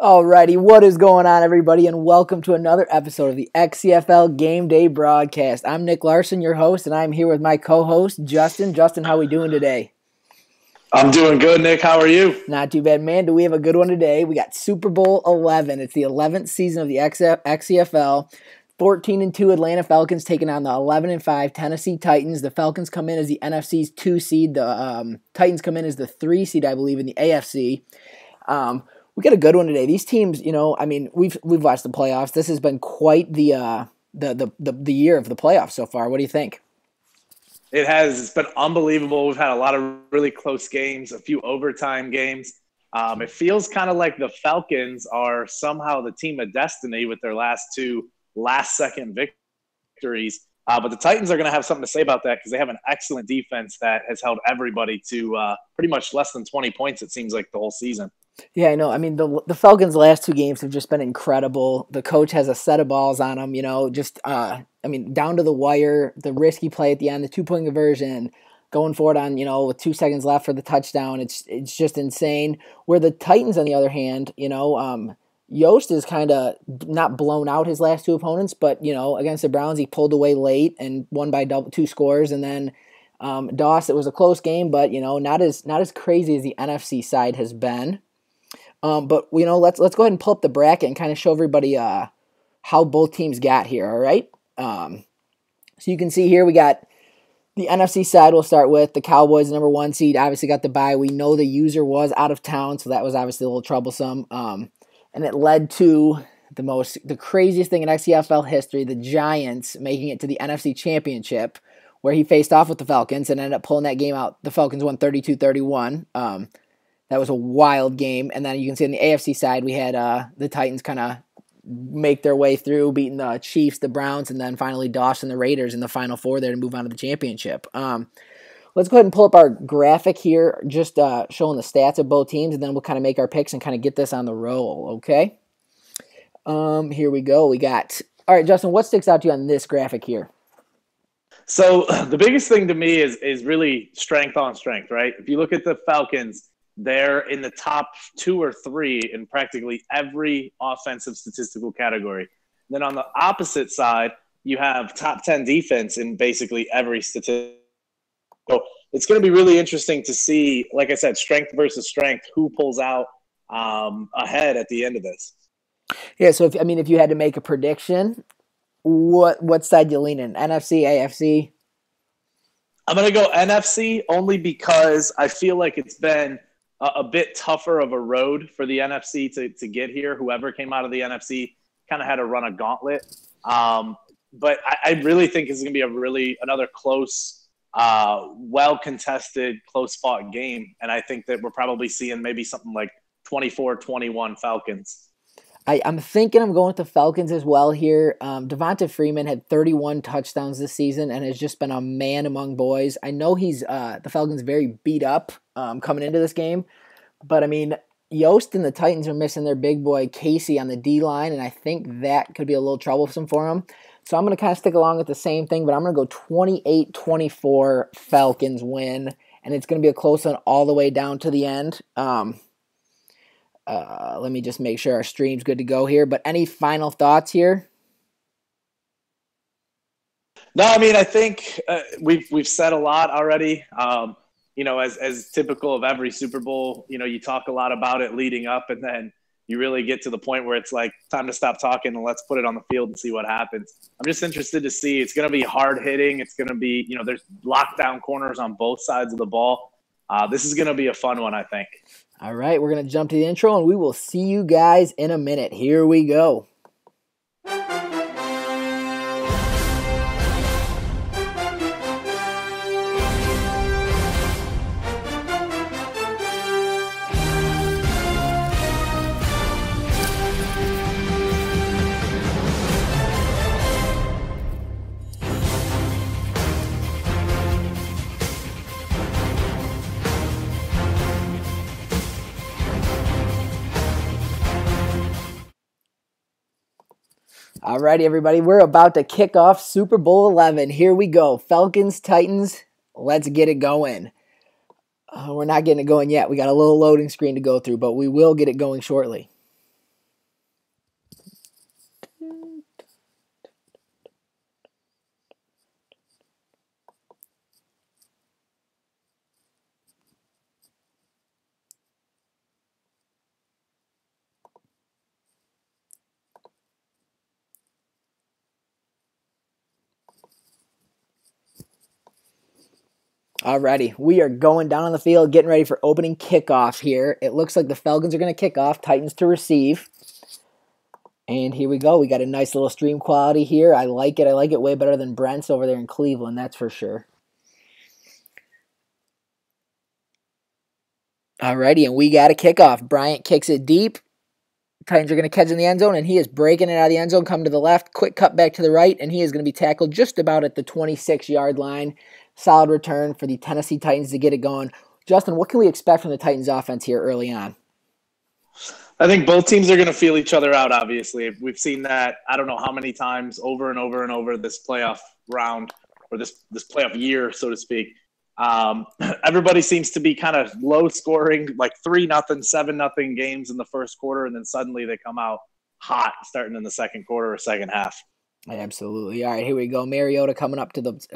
Alrighty, what is going on, everybody, and welcome to another episode of the XCFL Game Day Broadcast. I'm Nick Larson, your host, and I'm here with my co-host, Justin. Justin, how are we doing today? I'm doing good, Nick. How are you? Not too bad, man. Do we have a good one today? We got Super Bowl 11. It's the 11th season of the XCFL. 14-2 Atlanta Falcons taking on the 11-5 Tennessee Titans. The Falcons come in as the NFC's 2 seed. The Titans come in as the 3 seed, I believe, in the AFC. We got a good one today. These teams, we've watched the playoffs. This has been quite the year of the playoffs so far. What do you think? It has. It's been unbelievable. We've had a lot of really close games, a few overtime games. It feels kind of like the Falcons are somehow the team of destiny with their last 2 last-second victories. But the Titans are going to have something to say about that because they have an excellent defense that has held everybody to pretty much less than 20 points, it seems like, the whole season. Yeah, I know. I mean, the Falcons' last 2 games have just been incredible. The coach has a set of balls on them, down to the wire, the risky play at the end, the 2-point conversion, going for it on, with 2 seconds left for the touchdown. It's just insane. Where the Titans, on the other hand, Yost is kind of not blown out his last 2 opponents, but, against the Browns, he pulled away late and won by 2 scores. And then Doss, it was a close game, but, not as crazy as the NFC side has been. But let's go ahead and pull up the bracket and kind of show everybody how both teams got here, all right? So you can see here we got the NFC side we'll start with. The Cowboys, number 1 seed, obviously got the bye. We know the user was out of town, so that was obviously a little troublesome. And it led to the craziest thing in XCFL history, the Giants making it to the NFC Championship, where he faced off with the Falcons and ended up pulling that game out. The Falcons won 32-31. That was a wild game. And then you can see on the AFC side, we had the Titans kind of make their way through, beating the Chiefs, the Browns, and then finally Doss and the Raiders in the Final Four there to move on to the championship. Let's go ahead and pull up our graphic here, just showing the stats of both teams, and then we'll kind of make our picks and kind of get this on the roll, okay? Here we go. All right, Justin, what sticks out to you on this graphic here? So the biggest thing to me is really strength on strength, right? If you look at the Falcons, they're in the top 2 or 3 in practically every offensive statistical category. Then on the opposite side, you have top 10 defense in basically every statistic. So it's going to be really interesting to see, like I said, strength versus strength, who pulls out ahead at the end of this. Yeah, so if you had to make a prediction, what side do you lean in? NFC, AFC? I'm going to go NFC only because I feel like it's been a bit tougher of a road for the NFC to get here. Whoever came out of the NFC kind of had to run a gauntlet. But I really think it's going to be another close, well-contested, close-fought game. And I think that we're probably seeing maybe something like 24-21 Falcons. I'm thinking I'm going with the Falcons as well here. Devonta Freeman had 31 touchdowns this season and has just been a man among boys. I know he's the Falcons very beat up coming into this game, but Yost and the Titans are missing their big boy Casey on the D-line, and I think that could be a little troublesome for him. So I'm going to kind of stick along with the same thing, but I'm going to go 28-24 Falcons win, and it's going to be a close one all the way down to the end. Let me just make sure our stream's good to go here. But any final thoughts here? No, I think we've said a lot already. As typical of every Super Bowl, you talk a lot about it leading up, and then you really get to the point where it's like time to stop talking and let's put it on the field and see what happens. I'm just interested to see. It's going to be hard hitting. It's going to be, there's lockdown corners on both sides of the ball. This is going to be a fun one, I think. All right, we're going to jump to the intro, and we will see you guys in a minute. Here we go. Alrighty, everybody, we're about to kick off Super Bowl 11. Here we go. Falcons, Titans, let's get it going. We're not getting it going yet. We got a little loading screen to go through, but we will get it going shortly. Alrighty, we are going down on the field, getting ready for opening kickoff here. It looks like the Falcons are going to kick off, Titans to receive. And here we go. We got a nice little stream quality here. I like it. I like it way better than Brent's over there in Cleveland, that's for sure. Alrighty, and we got a kickoff. Bryant kicks it deep. Titans are going to catch in the end zone, and he is breaking it out of the end zone, coming to the left, quick cut back to the right, and he is going to be tackled just about at the 26-yard line. Solid return for the Tennessee Titans to get it going. Justin, what can we expect from the Titans offense here early on? I think both teams are going to feel each other out, obviously. We've seen that I don't know how many times over and over and over this playoff round or this playoff year, so to speak. Everybody seems to be kind of low scoring, like 3-0, 7-0 games in the first quarter, and then suddenly they come out hot starting in the second quarter or second half. Absolutely. All right, here we go. Mariota coming up. He's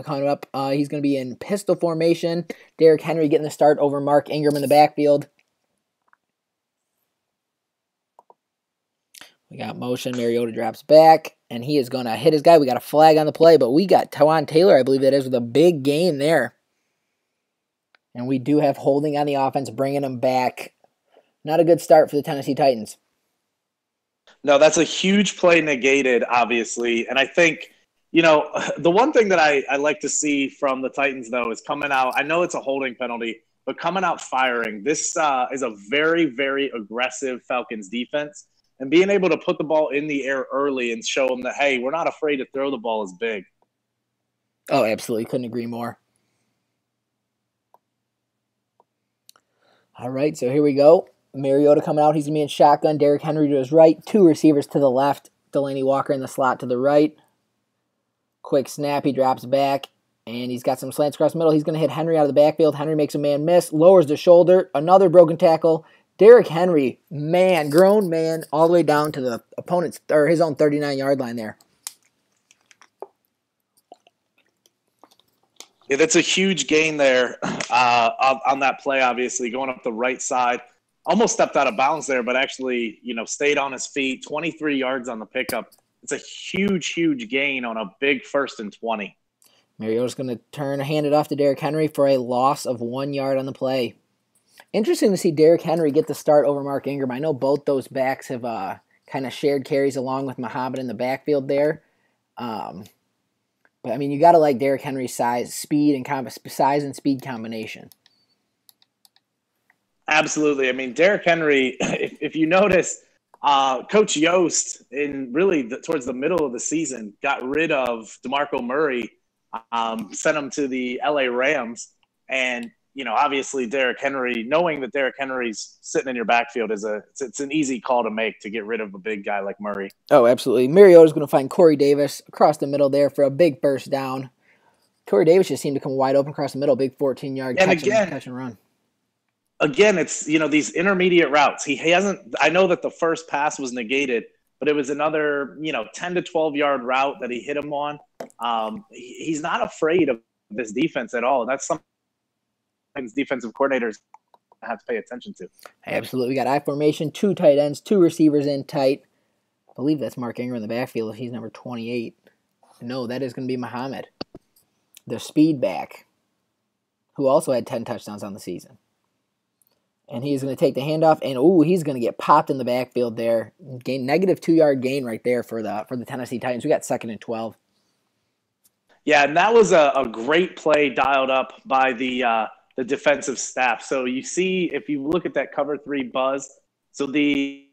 going to be in pistol formation. Derrick Henry getting the start over Mark Ingram in the backfield. We got motion. Mariota drops back, and he is going to hit his guy. We got a flag on the play, but we got Twan Taylor, I believe that is, with a big gain there. And we do have holding on the offense, bringing them back. Not a good start for the Tennessee Titans. No, that's a huge play negated, obviously. And I think, the one thing that I like to see from the Titans, though, is coming out. I know it's a holding penalty, but coming out firing. This is a very, very aggressive Falcons defense. And being able to put the ball in the air early and show them that, hey, we're not afraid to throw the ball is big. Oh, absolutely. Couldn't agree more. All right, so here we go. Mariota coming out. He's going to be in shotgun. Derrick Henry to his right. 2 receivers to the left. Delaney Walker in the slot to the right. Quick snap. He drops back. And he's got some slants across the middle. He's going to hit Henry out of the backfield. Henry makes a man miss. Lowers the shoulder. Another broken tackle. Derrick Henry, grown man, all the way down to the opponent's, or his own 39-yard line there. Yeah, that's a huge gain there on that play, obviously, going up the right side. Almost stepped out of bounds there, but actually, stayed on his feet. 23 yards on the pickup. It's a huge, huge gain on a big 1st and 20. Mariota's going to hand it off to Derrick Henry for a loss of 1 yard on the play. Interesting to see Derrick Henry get the start over Mark Ingram. I know both those backs have kind of shared carries along with Muhammad in the backfield there. But, you got to like Derrick Henry's size and speed combination. Absolutely. Derrick Henry, if you notice, Coach Yost, towards the middle of the season, got rid of DeMarco Murray, sent him to the LA Rams. And, obviously Derrick Henry, knowing that Derrick Henry's sitting in your backfield it's an easy call to make to get rid of a big guy like Murray. Oh, absolutely. Mariota's going to find Corey Davis across the middle there for a big first down. Corey Davis just seemed to come wide open across the middle, big 14-yard catch and run. Again, it's, these intermediate routes. He hasn't – I know that the first pass was negated, but it was another, 10 to 12-yard route that he hit him on. He's not afraid of this defense at all. That's something defensive coordinators have to pay attention to. Absolutely. We got I formation, 2 tight ends, 2 receivers in tight. I believe that's Mark Ingram in the backfield. He's number 28. No, that is going to be Muhammad, the speed back, who also had 10 touchdowns on the season. And he's going to take the handoff, and he's going to get popped in the backfield there. Negative 2-yard gain right there for the Tennessee Titans. We got 2nd and 12. Yeah, and that was a great play dialed up by the defensive staff. So you see, if you look at that cover 3 buzz, so the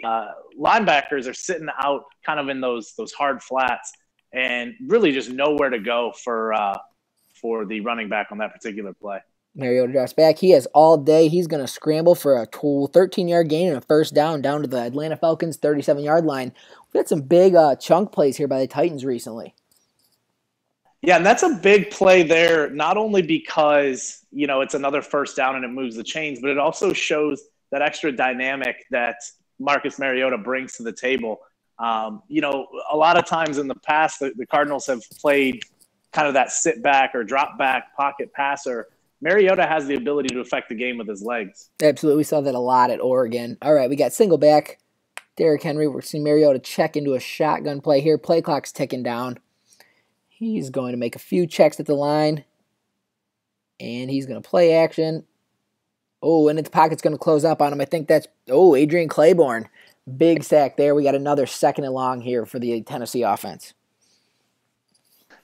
linebackers are sitting out kind of in those hard flats and really just nowhere to go for the running back on that particular play. Mariota drops back. He has all day. He's going to scramble for a 13-yard gain and a first down to the Atlanta Falcons 37-yard line. We had some big chunk plays here by the Titans recently. Yeah, and that's a big play there, not only because, it's another first down and it moves the chains, but it also shows that extra dynamic that Marcus Mariota brings to the table. A lot of times in the past, the Cardinals have played kind of that sit back or drop back pocket passer. Mariota has the ability to affect the game with his legs. Absolutely. We saw that a lot at Oregon. All right, we got single back. Derrick Henry. We're seeing Mariota check into a shotgun play here. Play clock's ticking down. He's going to make a few checks at the line. And he's going to play action. Oh, and the pocket's going to close up on him. I think that's, Adrian Claiborne. Big sack there. We got another 2nd and long here for the Tennessee offense.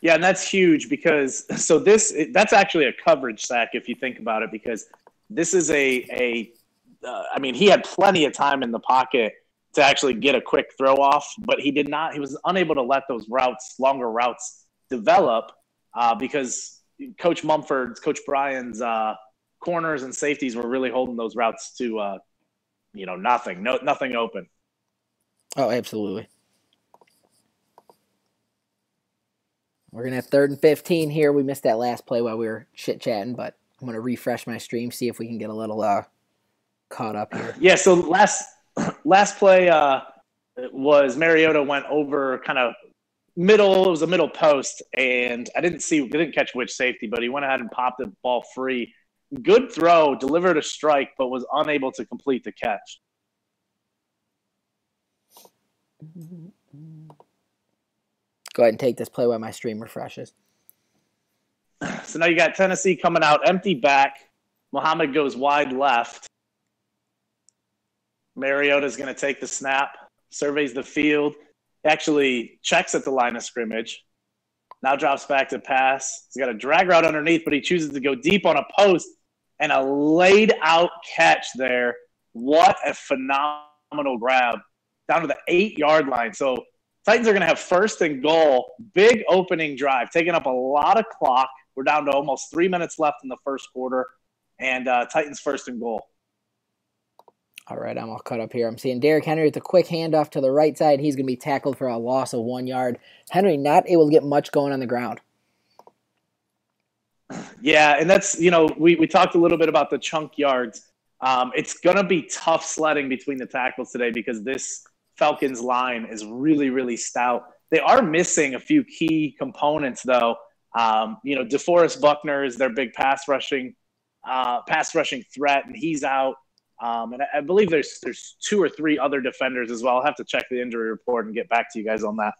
Yeah, and that's huge because that's actually a coverage sack if you think about it, because this is he had plenty of time in the pocket to actually get a quick throw off, but he was unable to let those longer routes develop because Coach Bryan's corners and safeties were really holding those routes to nothing open. Oh, absolutely. We're going to have 3rd and 15 here. We missed that last play while we were chit-chatting, but I'm going to refresh my stream, see if we can get a little caught up here. Yeah, so last play was Mariota went over kind of middle. It was a middle post, and I didn't catch which safety, but he went ahead and popped the ball free. Good throw, delivered a strike, but was unable to complete the catch. Go ahead and take this play while my stream refreshes. So now you got Tennessee coming out empty back. Muhammad goes wide left. Mariota's going to take the snap, surveys the field, actually checks at the line of scrimmage. Now drops back to pass. He's got a drag route underneath, but he chooses to go deep on a post and a laid out catch there. What a phenomenal grab down to the 8-yard line. So Titans are going to have 1st and goal, big opening drive, taking up a lot of clock. We're down to almost 3 minutes left in the first quarter, and Titans 1st and goal. All right, I'm all caught up here. I'm seeing Derrick Henry with a quick handoff to the right side. He's going to be tackled for a loss of 1 yard. Henry not able to get much going on the ground. Yeah, and that's, we talked a little bit about the chunk yards. It's going to be tough sledding between the tackles today because this Falcons line is really, really stout. They are missing a few key components, though. DeForest Buckner is their big pass rushing threat, and he's out. And I believe there's 2 or 3 other defenders as well. I'll have to check the injury report and get back to you guys on that.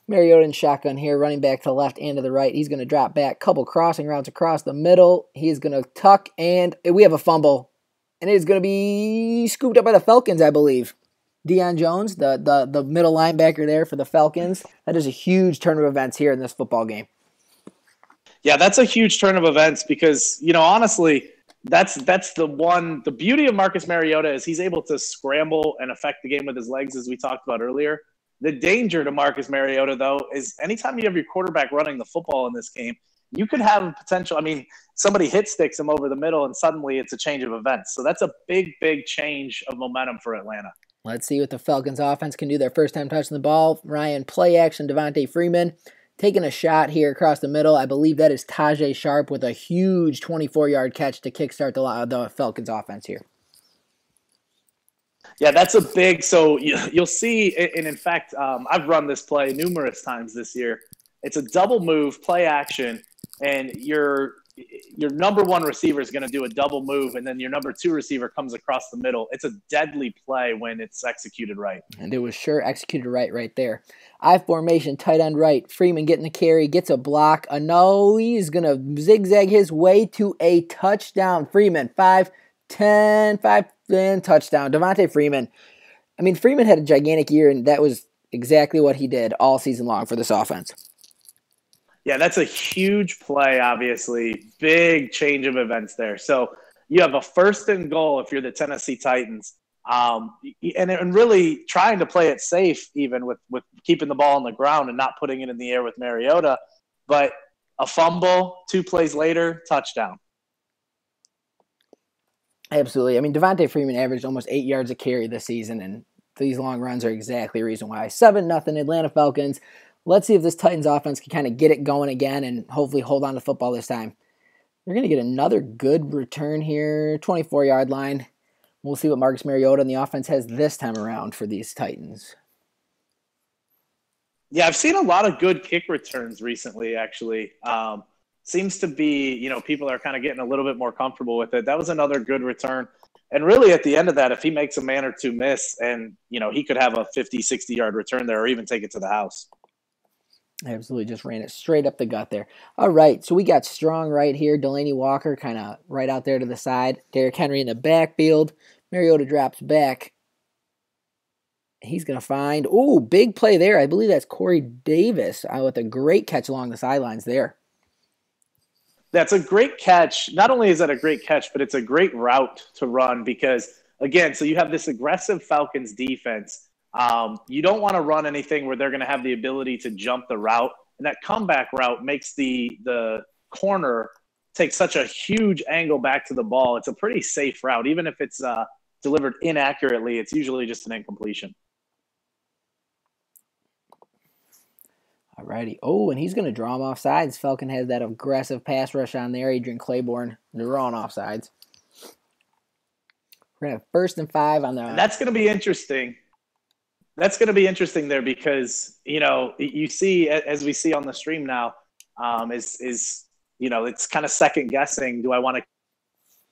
Mariota in shotgun here, running back to the left and to the right. He's going to drop back, couple crossing routes across the middle. He's going to tuck, and we have a fumble. And it is going to be scooped up by the Falcons, I believe. Deion Jones, the middle linebacker there for the Falcons. That is a huge turn of events here in this football game. Yeah, that's a huge turn of events because, honestly, that's the beauty of Marcus Mariota is he's able to scramble and affect the game with his legs, as we talked about earlier. The danger to Marcus Mariota, though, is anytime you have your quarterback running the football in this game, you could have a potential. Somebody hit sticks him over the middle, and suddenly it's a change of events. So that's a big, big change of momentum for Atlanta. Let's see what the Falcons offense can do their first time touching the ball. Ryan, play action, Devontae Freeman taking a shot here across the middle. I believe that is Tajay Sharp with a huge 24-yard catch to kickstart the Falcons offense here. Yeah, that's a big – so you'll see – and in fact, I've run this play numerous times this year. It's a double move, play action, and your number one receiver is going to do a double move, and then your number 2 receiver comes across the middle. It's a deadly play when it's executed right. And it was sure executed right there. I formation, tight end right. Freeman getting the carry, gets a block. No, he's going to zigzag his way to a touchdown. Freeman, 5-10, touchdown. Devontae Freeman. Freeman had a gigantic year, and that was exactly what he did all season long for this offense. Yeah, that's a huge play, obviously. Big change of events there. So you have a 1st and goal if you're the Tennessee Titans. And really trying to play it safe even with keeping the ball on the ground and not putting it in the air with Mariota. But a fumble, 2 plays later, touchdown. Absolutely. Devontae Freeman averaged almost 8 yards a carry this season, and these long runs are exactly the reason why. 7-0 Atlanta Falcons. Let's see if this Titans offense can kind of get it going again and hopefully hold on to football this time. We're going to get another good return here, 24-yard line. We'll see what Marcus Mariota and the offense has this time around for these Titans. Yeah, I've seen a lot of good kick returns recently, actually. Seems to be, people are kind of getting a little bit more comfortable with it. That was another good return. And really at the end of that, if he makes a man or 2 miss and, he could have a 50, 60-yard return there or even take it to the house. Absolutely, just ran it straight up the gut there. All right, so we got Strong right here. Delaney Walker kind of right out there to the side. Derrick Henry in the backfield. Mariota drops back. He's going to find, big play there. I believe that's Corey Davis with a great catch along the sidelines there. That's a great catch. Not only is that a great catch, but it's a great route to run because, again, so you have this aggressive Falcons defense. You don't want to run anything where they're going to have the ability to jump the route. And that comeback route makes the corner take such a huge angle back to the ball. It's a pretty safe route. Even if it's delivered inaccurately, it's usually just an incompletion. All righty. Oh, and he's going to draw him off sides. Falcon has that aggressive pass rush on there. Adrian Claiborne drawing off sides. We're going to have 1st and 5 on the. And that's going to be interesting. That's going to be interesting there because, you see, as we see on the stream now, it's kind of second guessing. Do I want to put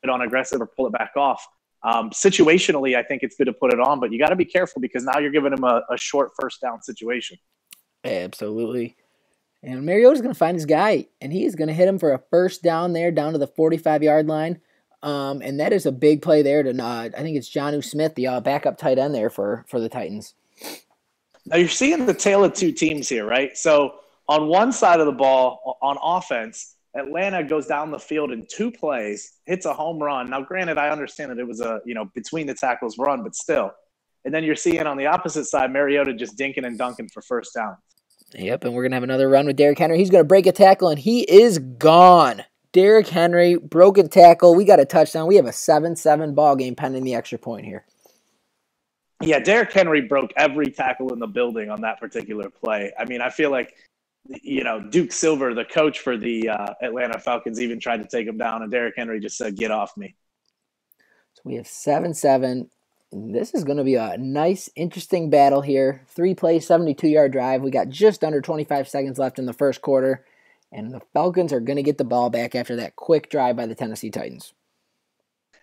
it on aggressive or pull it back off? Situationally, I think it's good to put it on, but you got to be careful because now you're giving him a short first down situation. Absolutely. And Mariota's going to find his guy, and he is going to hit him for a first down there down to the 45-yard line. And that is a big play there to I think it's Jonnu Smith, the backup tight end there for the Titans. Now you're seeing the tale of two teams here, right? So on one side of the ball, on offense, Atlanta goes down the field in 2 plays, hits a home run. Now, granted, I understand that it was a between the tackles run, but still. And then you're seeing on the opposite side, Mariota just dinking and dunking for first down. Yep, and we're going to have another run with Derrick Henry. He's going to break a tackle, and he is gone. Derrick Henry broke a tackle. We got a touchdown. We have a 7-7 ball game pending the extra point here. Yeah, Derrick Henry broke every tackle in the building on that particular play. I mean, I feel like, Duke Silver, the coach for the Atlanta Falcons, even tried to take him down, and Derrick Henry just said, "Get off me." So we have 7-7. This is going to be a nice, interesting battle here. 3-play, 72-yard drive. We got just under 25 seconds left in the first quarter, and the Falcons are going to get the ball back after that quick drive by the Tennessee Titans.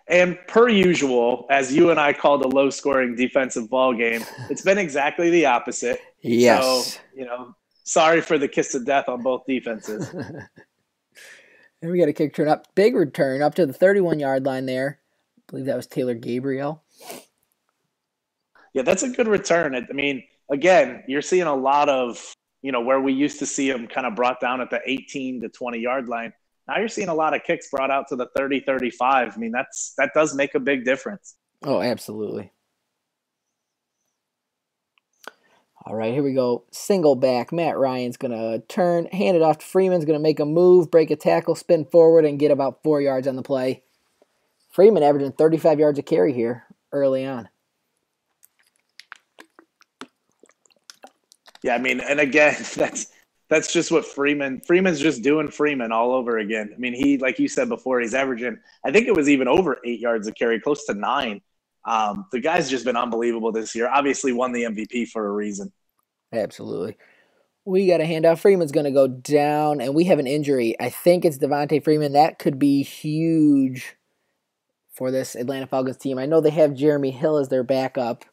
And per usual, as you and I called a low-scoring defensive ball game, it's been exactly the opposite. Yes. So, sorry for the kiss of death on both defenses. And we got a kick return up. Big return up to the 31-yard line there. I believe that was Taylor Gabriel. Yeah, that's a good return. I mean, again, you're seeing a lot of, where we used to see them kind of brought down at the 18 to 20-yard line. Now you're seeing a lot of kicks brought out to the 30, 35. I mean, that does make a big difference. Oh, absolutely. All right, here we go. Single back. Matt Ryan's going to turn, hand it off to Freeman's going to make a move, break a tackle, spin forward, and get about 4 yards on the play. Freeman averaging 35 yards a carry here early on. Yeah, I mean, and again, that's just what Freeman's just doing Freeman all over again. I mean, he, like you said before, he's averaging, I think it was even over 8 yards a carry, close to 9. The guy's just been unbelievable this year. Obviously won the MVP for a reason. Absolutely. We got a handoff. Freeman's going to go down, and we have an injury. I think it's Devontae Freeman. That could be huge for this Atlanta Falcons team. I know they have Jeremy Hill as their backup.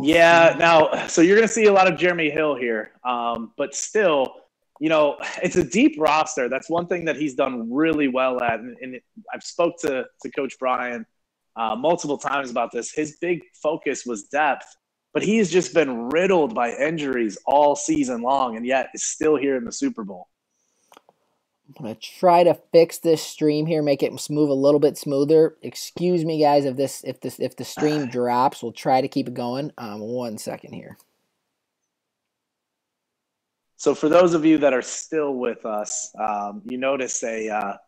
Yeah, now, so you're going to see a lot of Jeremy Hill here. But still, it's a deep roster. That's one thing that he's done really well at. And I've spoke to Coach Brian multiple times about this. His big focus was depth, but he's just been riddled by injuries all season long, and yet is still here in the Super Bowl. I'm going to try to fix this stream here, make it move a little bit smoother. Excuse me, guys, if the stream drops. We'll try to keep it going. 1 second here. So for those of you that are still with us, you notice the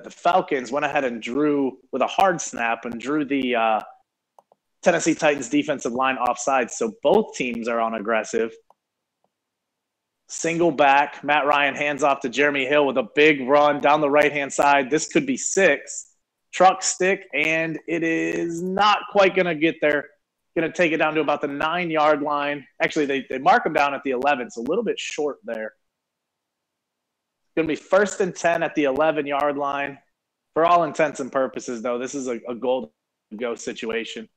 Falcons went ahead and drew with a hard snap and drew the Tennessee Titans defensive line offside. So both teams are on aggressive. Single back, Matt Ryan hands off to Jeremy Hill with a big run down the right-hand side. This could be 6. Truck stick, and it is not quite going to get there. Going to take it down to about the 9-yard line. Actually, they mark him down at the 11, so a little bit short there. Going to be 1st and 10 at the 11-yard line. For all intents and purposes, though, this is a goal-to-go situation.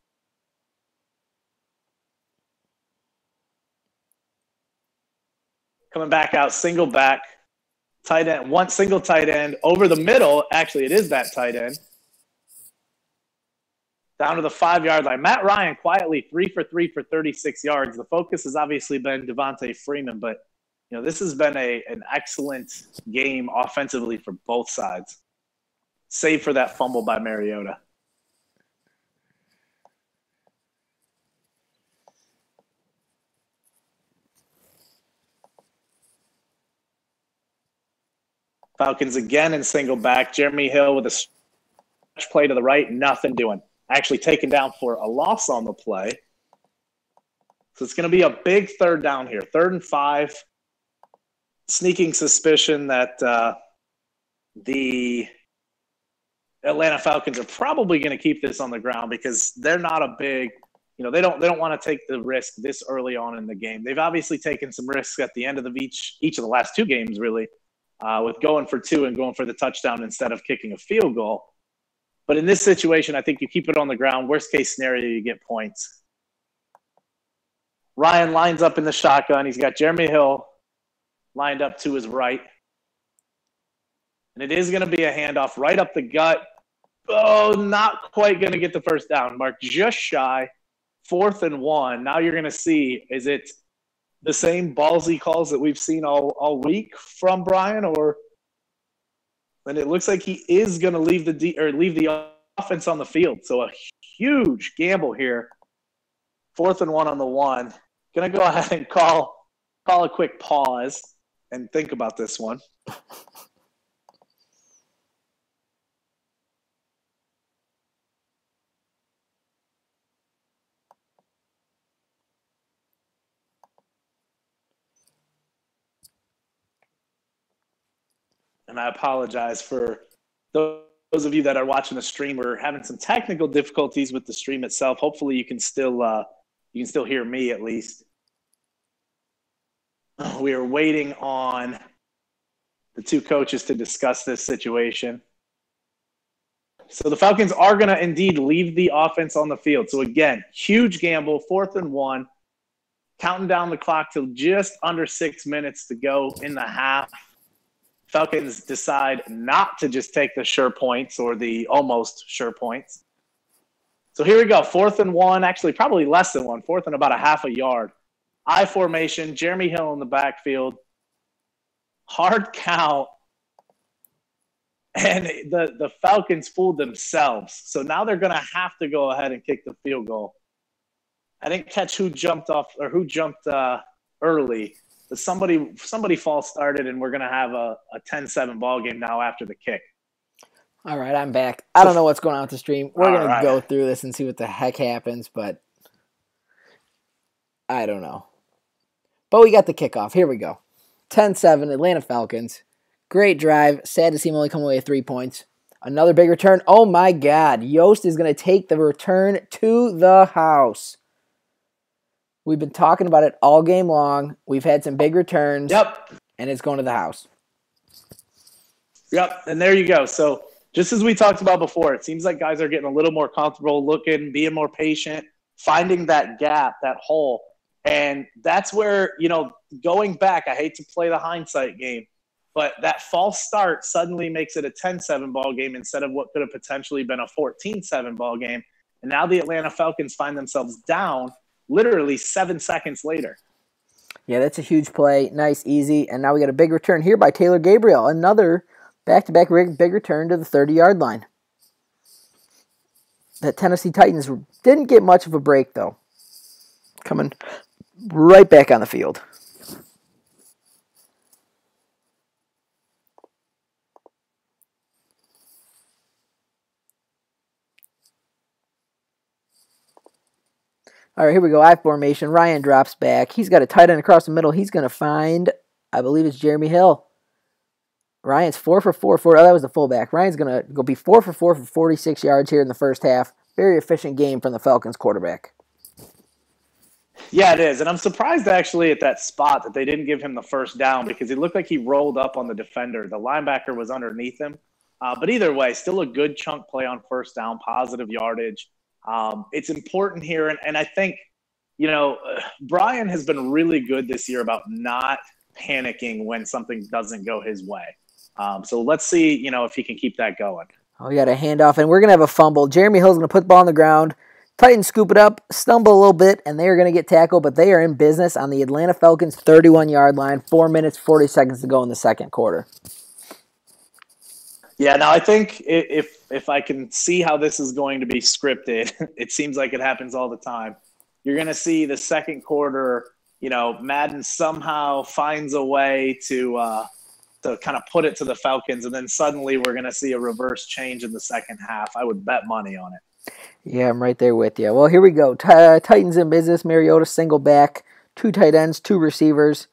Coming back out, single back, tight end, one single tight end over the middle. Actually, it is that tight end. Down to the 5-yard line. Matt Ryan quietly 3 for 3 for 36 yards. The focus has obviously been Devontae Freeman, but this has been an excellent game offensively for both sides, save for that fumble by Mariota. Falcons again in single back. Jeremy Hill with a stretch play to the right, nothing doing. Actually taken down for a loss on the play. So it's going to be a big third down here. 3rd and 5. Sneaking suspicion that the Atlanta Falcons are probably going to keep this on the ground because they're not a big, they don't want to take the risk this early on in the game. They've obviously taken some risks at the end of each of the last 2 games, really, with going for 2 and going for the touchdown instead of kicking a field goal. But in this situation, I think you keep it on the ground. Worst case scenario, you get points. Ryan lines up in the shotgun. He's got Jeremy Hill lined up to his right. And it is going to be a handoff right up the gut. Oh, not quite going to get the first down. Mark just shy. 4th and 1. Now you're going to see, is it the same ballsy calls that we've seen all week from Brian, or – and it looks like he is going to leave the offense on the field. So a huge gamble here. 4th and 1 on the 1. Going to go ahead and call a quick pause and think about this one. And I apologize for those of you that are watching the stream. We're having some technical difficulties with the stream itself. Hopefully you can still hear me at least. We are waiting on the 2 coaches to discuss this situation. So the Falcons are going to indeed leave the offense on the field. So again, huge gamble, 4th and 1, counting down the clock to just under 6 minutes to go in the half. Falcons decide not to just take the sure points or the almost sure points. So here we go, 4th and 1, actually probably less than 1, 4th and about a half a yard. I formation, Jeremy Hill in the backfield. Hard count. And the Falcons fooled themselves. So now they're going to have to go ahead and kick the field goal. I didn't catch who jumped early. But somebody false started, and we're going to have a 10-7 ball game now after the kick. All right, I'm back. I don't know what's going on with the stream. We're going to go through this and see what the heck happens, but I don't know. But we got the kickoff. Here we go. 10-7, Atlanta Falcons. Great drive. Sad to see him only come away with 3 points. Another big return. Oh, my God. Yost is going to take the return to the house. We've been talking about it all game long. We've had some big returns. Yep. And it's going to the house. Yep, and there you go. So just as we talked about before, it seems like guys are getting a little more comfortable looking, being more patient, finding that gap, that hole. And that's where, going back, I hate to play the hindsight game, but that false start suddenly makes it a 10-7 ball game instead of what could have potentially been a 14-7 ball game. And now the Atlanta Falcons find themselves down literally 7 seconds later. Yeah, that's a huge play. Nice, easy. And now we got a big return here by Taylor Gabriel. Another back-to-back big return to the 30-yard line. The Tennessee Titans didn't get much of a break, though. Coming right back on the field. All right, here we go. I formation. Ryan drops back. He's got a tight end across the middle. He's going to find, I believe it's Jeremy Hill. Ryan's 4 for 4. Oh, that was the fullback. Ryan's going to go be 4 for 4 for 46 yards here in the first half. Very efficient game from the Falcons quarterback. Yeah, it is. And I'm surprised actually at that spot that they didn't give him the first down because it looked like he rolled up on the defender. The linebacker was underneath him. But either way, still a good chunk play on first down, positive yardage. It's important here. And I think, Brian has been really good this year about not panicking when something doesn't go his way. So let's see, if he can keep that going. Oh, we got a handoff, and we're going to have a fumble. Jeremy Hill's going to put the ball on the ground. Titans scoop it up, stumble a little bit, and they are going to get tackled, but they are in business on the Atlanta Falcons' 31-yard line. 4 minutes, 40 seconds to go in the second quarter. Yeah, now I think if I can see how this is going to be scripted, it seems like it happens all the time. You're going to see the second quarter, Madden somehow finds a way to kind of put it to the Falcons, and then suddenly we're going to see a reverse change in the second half. I would bet money on it. Yeah, I'm right there with you. Well, here we go. Titans in business. Mariota single back. 2 tight ends, 2 receivers.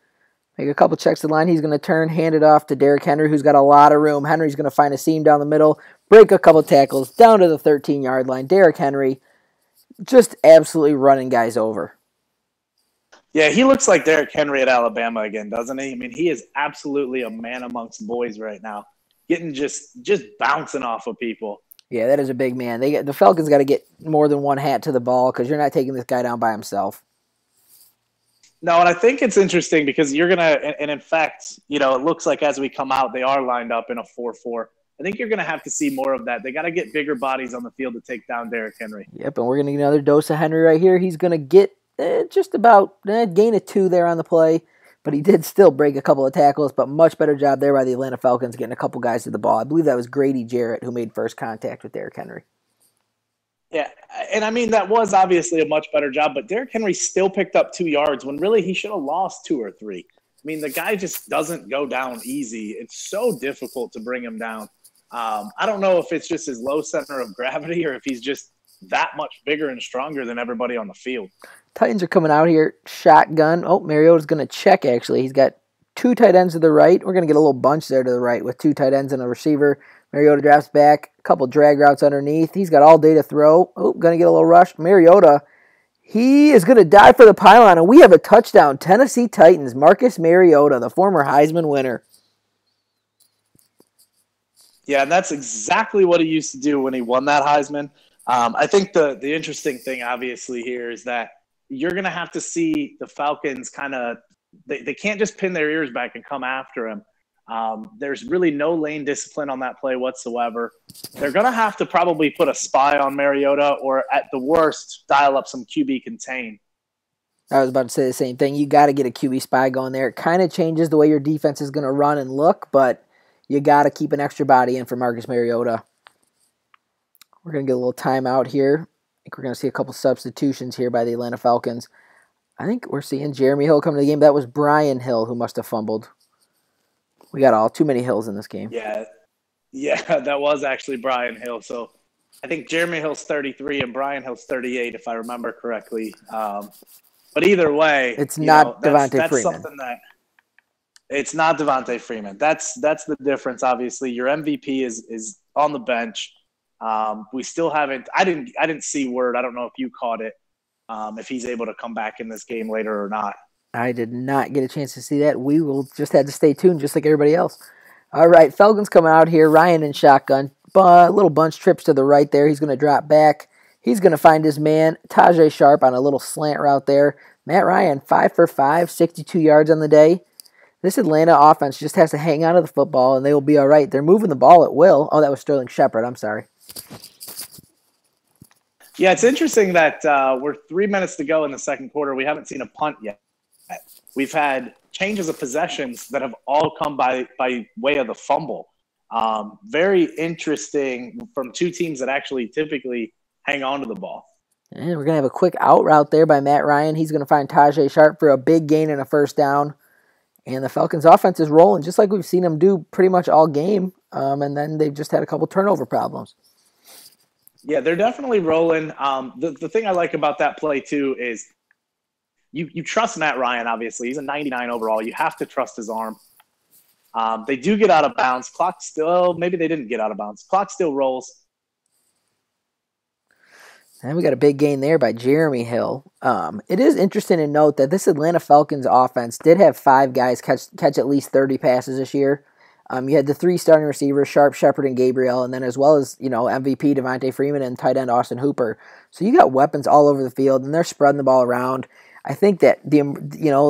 Make a couple checks to the line. He's going to turn, hand it off to Derrick Henry, who's got a lot of room. Henry's going to find a seam down the middle, break a couple tackles, down to the 13-yard line. Derrick Henry just absolutely running guys over. Yeah, he looks like Derrick Henry at Alabama again, doesn't he? I mean, he is absolutely a man amongst boys right now, getting just bouncing off of people. Yeah, that is a big man. The Falcons got to get more than one hat to the ball because you're not taking this guy down by himself. No, and I think it's interesting because you're going to – and in fact, it looks like as we come out, they are lined up in a 4-4. I think you're going to have to see more of that. They got to get bigger bodies on the field to take down Derrick Henry. Yep, and we're going to get another dose of Henry right here. He's going to get just about gain of 2 there on the play, but he did still break a couple of tackles, but much better job there by the Atlanta Falcons getting a couple guys to the ball. I believe that was Grady Jarrett who made first contact with Derrick Henry. Yeah, and I mean, that was obviously a much better job, but Derrick Henry still picked up 2 yards when really he should have lost 2 or 3. I mean, the guy just doesn't go down easy. It's so difficult to bring him down. I don't know if it's just his low center of gravity or if he's just that much bigger and stronger than everybody on the field. Titans are coming out here, shotgun. Oh, Mariota's going to check, actually. He's got 2 tight ends to the right. We're going to get a little bunch there to the right with 2 tight ends and a receiver. Mariota drafts back, a couple drag routes underneath. He's got all day to throw. Oh, going to get a little rush. Mariota, he is going to dive for the pylon, and we have a touchdown. Tennessee Titans, Marcus Mariota, the former Heisman winner. Yeah, and that's exactly what he used to do when he won that Heisman. I think the interesting thing, obviously, here is that you're going to have to see the Falcons kind of – they can't just pin their ears back and come after him. There's really no lane discipline on that play whatsoever. They're going to have to probably put a spy on Mariota or, at the worst, dial up some QB contain. I was about to say the same thing. You got to get a QB spy going there. It kind of changes the way your defense is going to run and look, but you got to keep an extra body in for Marcus Mariota. We're going to get a little timeout here. I think we're going to see a couple substitutions here by the Atlanta Falcons. I think we're seeing Jeremy Hill come to the game. That was Brian Hill who must have fumbled. We got too many Hills in this game. Yeah, that was actually Brian Hill. So I think Jeremy Hill's 33 and Brian Hill's 38, if I remember correctly. But either way, it's not Devontae Freeman. Something that it's not Devontae Freeman. That's the difference. Obviously, your MVP is on the bench. We still haven't. I didn't see word. I don't know if you caught it. If he's able to come back in this game later or not. I did not get a chance to see that. We will just have to stay tuned just like everybody else. All right, Falcons coming out here. Ryan in shotgun. Little bunch trips to the right there. He's going to drop back. He's going to find his man, Tajay Sharp, on a little slant route there. Matt Ryan, 5 for 5, 62 yards on the day. This Atlanta offense just has to hang on to the football, and they will be all right. They're moving the ball at will. Oh, that was Sterling Shepard. I'm sorry. Yeah, it's interesting that we're 3 minutes to go in the second quarter. We haven't seen a punt yet. We've had changes of possessions that have all come by way of the fumble. Very interesting from 2 teams that actually typically hang on to the ball. And we're going to have a quick out route there by Matt Ryan. He's going to find Tajay Sharp for a big gain and a first down. And the Falcons' offense is rolling just like we've seen them do pretty much all game. And then they've just had a couple turnover problems. Yeah, they're definitely rolling. The thing I like about that play, too, is you trust Matt Ryan, obviously. He's a 99 overall. You have to trust his arm. They do get out of bounds. Clock still – maybe they didn't get out of bounds. Clock still rolls. And we got a big gain there by Jeremy Hill. It is interesting to note that this Atlanta Falcons offense did have 5 guys catch at least 30 passes this year. You had the 3 starting receivers, Sharp, Shepard, and Gabriel, and then as well as, MVP Devontae Freeman and tight end Austin Hooper. So you got weapons all over the field, and they're spreading the ball around. I think that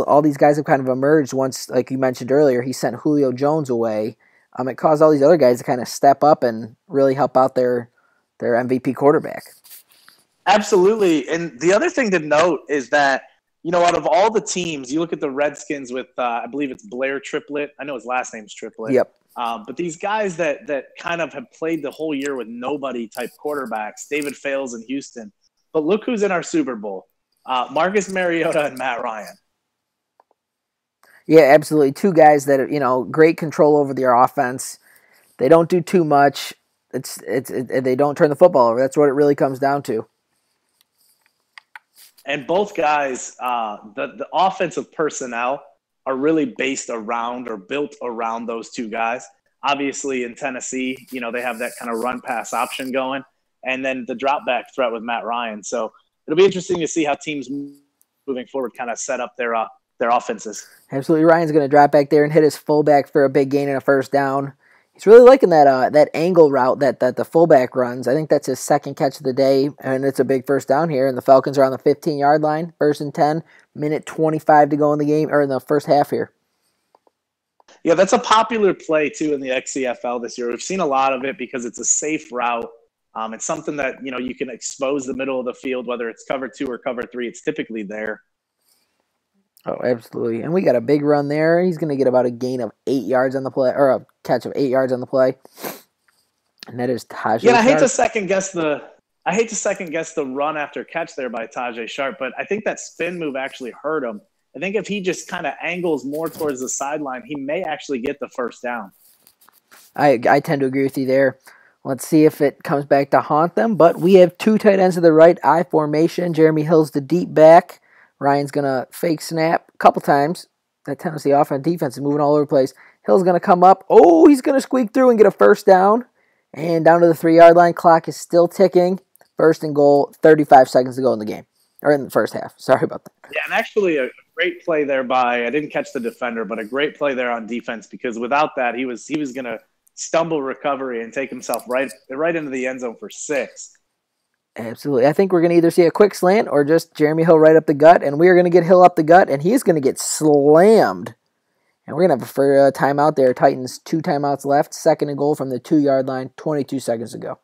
all these guys have kind of emerged once, like you mentioned earlier, he sent Julio Jones away. It caused all these other guys to kind of step up and really help out their MVP quarterback. Absolutely. And the other thing to note is that, out of all the teams, you look at the Redskins with, I believe it's Blair Triplett. I know his last name's Triplett. Yep. But these guys that kind of have played the whole year with nobody type quarterbacks, David Fales in Houston. But look who's in our Super Bowl. Marcus Mariota and Matt Ryan. Yeah, absolutely. Two guys that are, great control over their offense. They don't do too much. They don't turn the football over. That's what it really comes down to. And both guys, the offensive personnel are really based around or built around those two guys. Obviously, in Tennessee, they have that kind of run-pass option going, and then the drop-back threat with Matt Ryan. So it'll be interesting to see how teams moving forward kind of set up their offenses. Absolutely. Ryan's going to drop back there and hit his fullback for a big gain and a first down. He's really liking that angle route that the fullback runs. I think that's his second catch of the day, and it's a big first down here. And the Falcons are on the 15-yard line, 1st and 10, minute 25 to go in the game, or in the first half here. Yeah, that's a popular play, too, in the XCFL this year. We've seen a lot of it because it's a safe route. It's something that, you can expose the middle of the field, whether it's cover 2 or cover 3. It's typically there. Oh, absolutely. And we got a big run there. He's going to get about a gain of 8 yards on the play, or a catch of 8 yards on the play. And that is Tajay Sharp. I hate to second guess the run after catch there by Tajay Sharp, but I think that spin move actually hurt him. I think if he just kind of angles more towards the sideline, he may actually get the first down. I tend to agree with you there. Let's see if it comes back to haunt them. But we have two tight ends to the right, I formation. Jeremy Hill's the deep back. Ryan's going to fake snap a couple times. That Tennessee offense defense is moving all over the place. Hill's going to come up. Oh, he's going to squeak through and get a first down. And down to the 3-yard line. Clock is still ticking. 1st and goal, 35 seconds to go in the game. Or in the first half. Sorry about that. Yeah, and actually a great play there I didn't catch the defender, but a great play there on defense, because without that, he was going to stumble recovery and take himself right into the end zone for 6. Absolutely. I think we're going to either see a quick slant or just Jeremy Hill right up the gut, and we are going to get Hill up the gut, and he's going to get slammed. And we're going to have a timeout there. Titans 2 timeouts left. 2nd and goal from the 2-yard line, 22 seconds to go.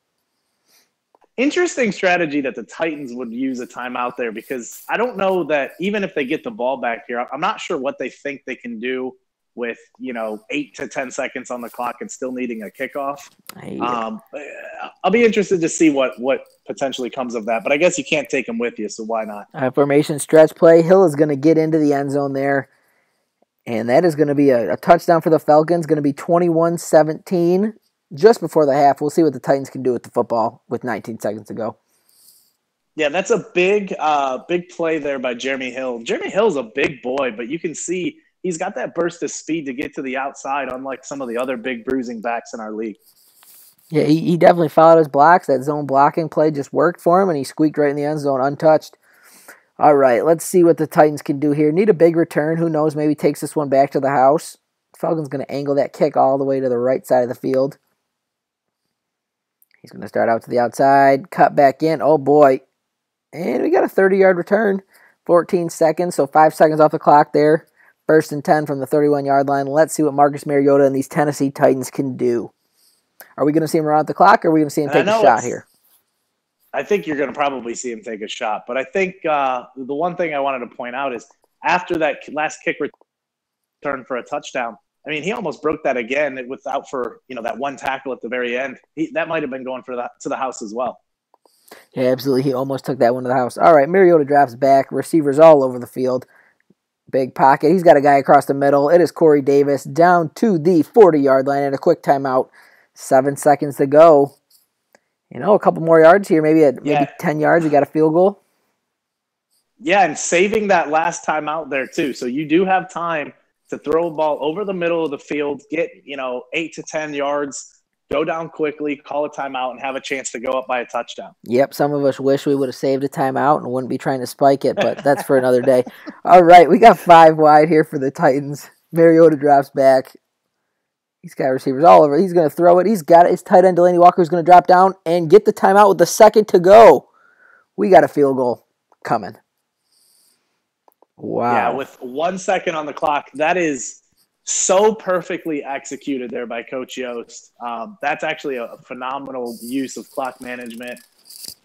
Interesting strategy that the Titans would use a timeout there, because I don't know that even if they get the ball back here, I'm not sure what they think they can do with 8 to 10 seconds on the clock and still needing a kickoff. I'll be interested to see what potentially comes of that, but I guess you can't take them with you, so why not? Formation stretch play. Hill is going to get into the end zone there, and that is going to be a touchdown for the Falcons. Going to be 21-17 just before the half. We'll see what the Titans can do with the football with 19 seconds to go. Yeah, that's a big play there by Jeremy Hill. Jeremy Hill's a big boy, but you can see he's got that burst of speed to get to the outside, unlike some of the other big bruising backs in our league. Yeah, he definitely followed his blocks. That zone blocking play just worked for him, and he squeaked right in the end zone untouched. All right, let's see what the Titans can do here. Need a big return. Who knows? Maybe takes this one back to the house. Falcons going to angle that kick all the way to the right side of the field. He's going to start out to the outside, cut back in. Oh, boy. And we got a 30-yard return. 14 seconds, so 5 seconds off the clock there. 1st and 10 from the 31-yard line. Let's see what Marcus Mariota and these Tennessee Titans can do. Are we going to see him around the clock, or are we going to see him take a shot here? I think you're going to probably see him take a shot. But I think the one thing I wanted to point out is after that last kick return for a touchdown, I mean, he almost broke that again without for that one tackle at the very end. That might have been going to the house as well. Yeah, absolutely. He almost took that one to the house. All right, Mariota drops back. Receivers all over the field. Big pocket. He's got a guy across the middle. It is Corey Davis down to the 40-yard line and a quick timeout. 7 seconds to go. A couple more yards here. Maybe 10 yards. You got a field goal. Yeah, and saving that last timeout there too. So you do have time to throw a ball over the middle of the field, get 8 to 10 yards, go down quickly, call a timeout, and have a chance to go up by a touchdown. Yep, some of us wish we would have saved a timeout and wouldn't be trying to spike it, but that's for another day. All right, we got 5 wide here for the Titans. Mariota drops back. He's got receivers all over. He's going to throw it. He's got it. His tight end, Delaney Walker, is going to drop down and get the timeout with the second to go. We got a field goal coming. Yeah, Wow. with 1 second on the clock. That is so perfectly executed there by Coach Yost. That's actually a phenomenal use of clock management.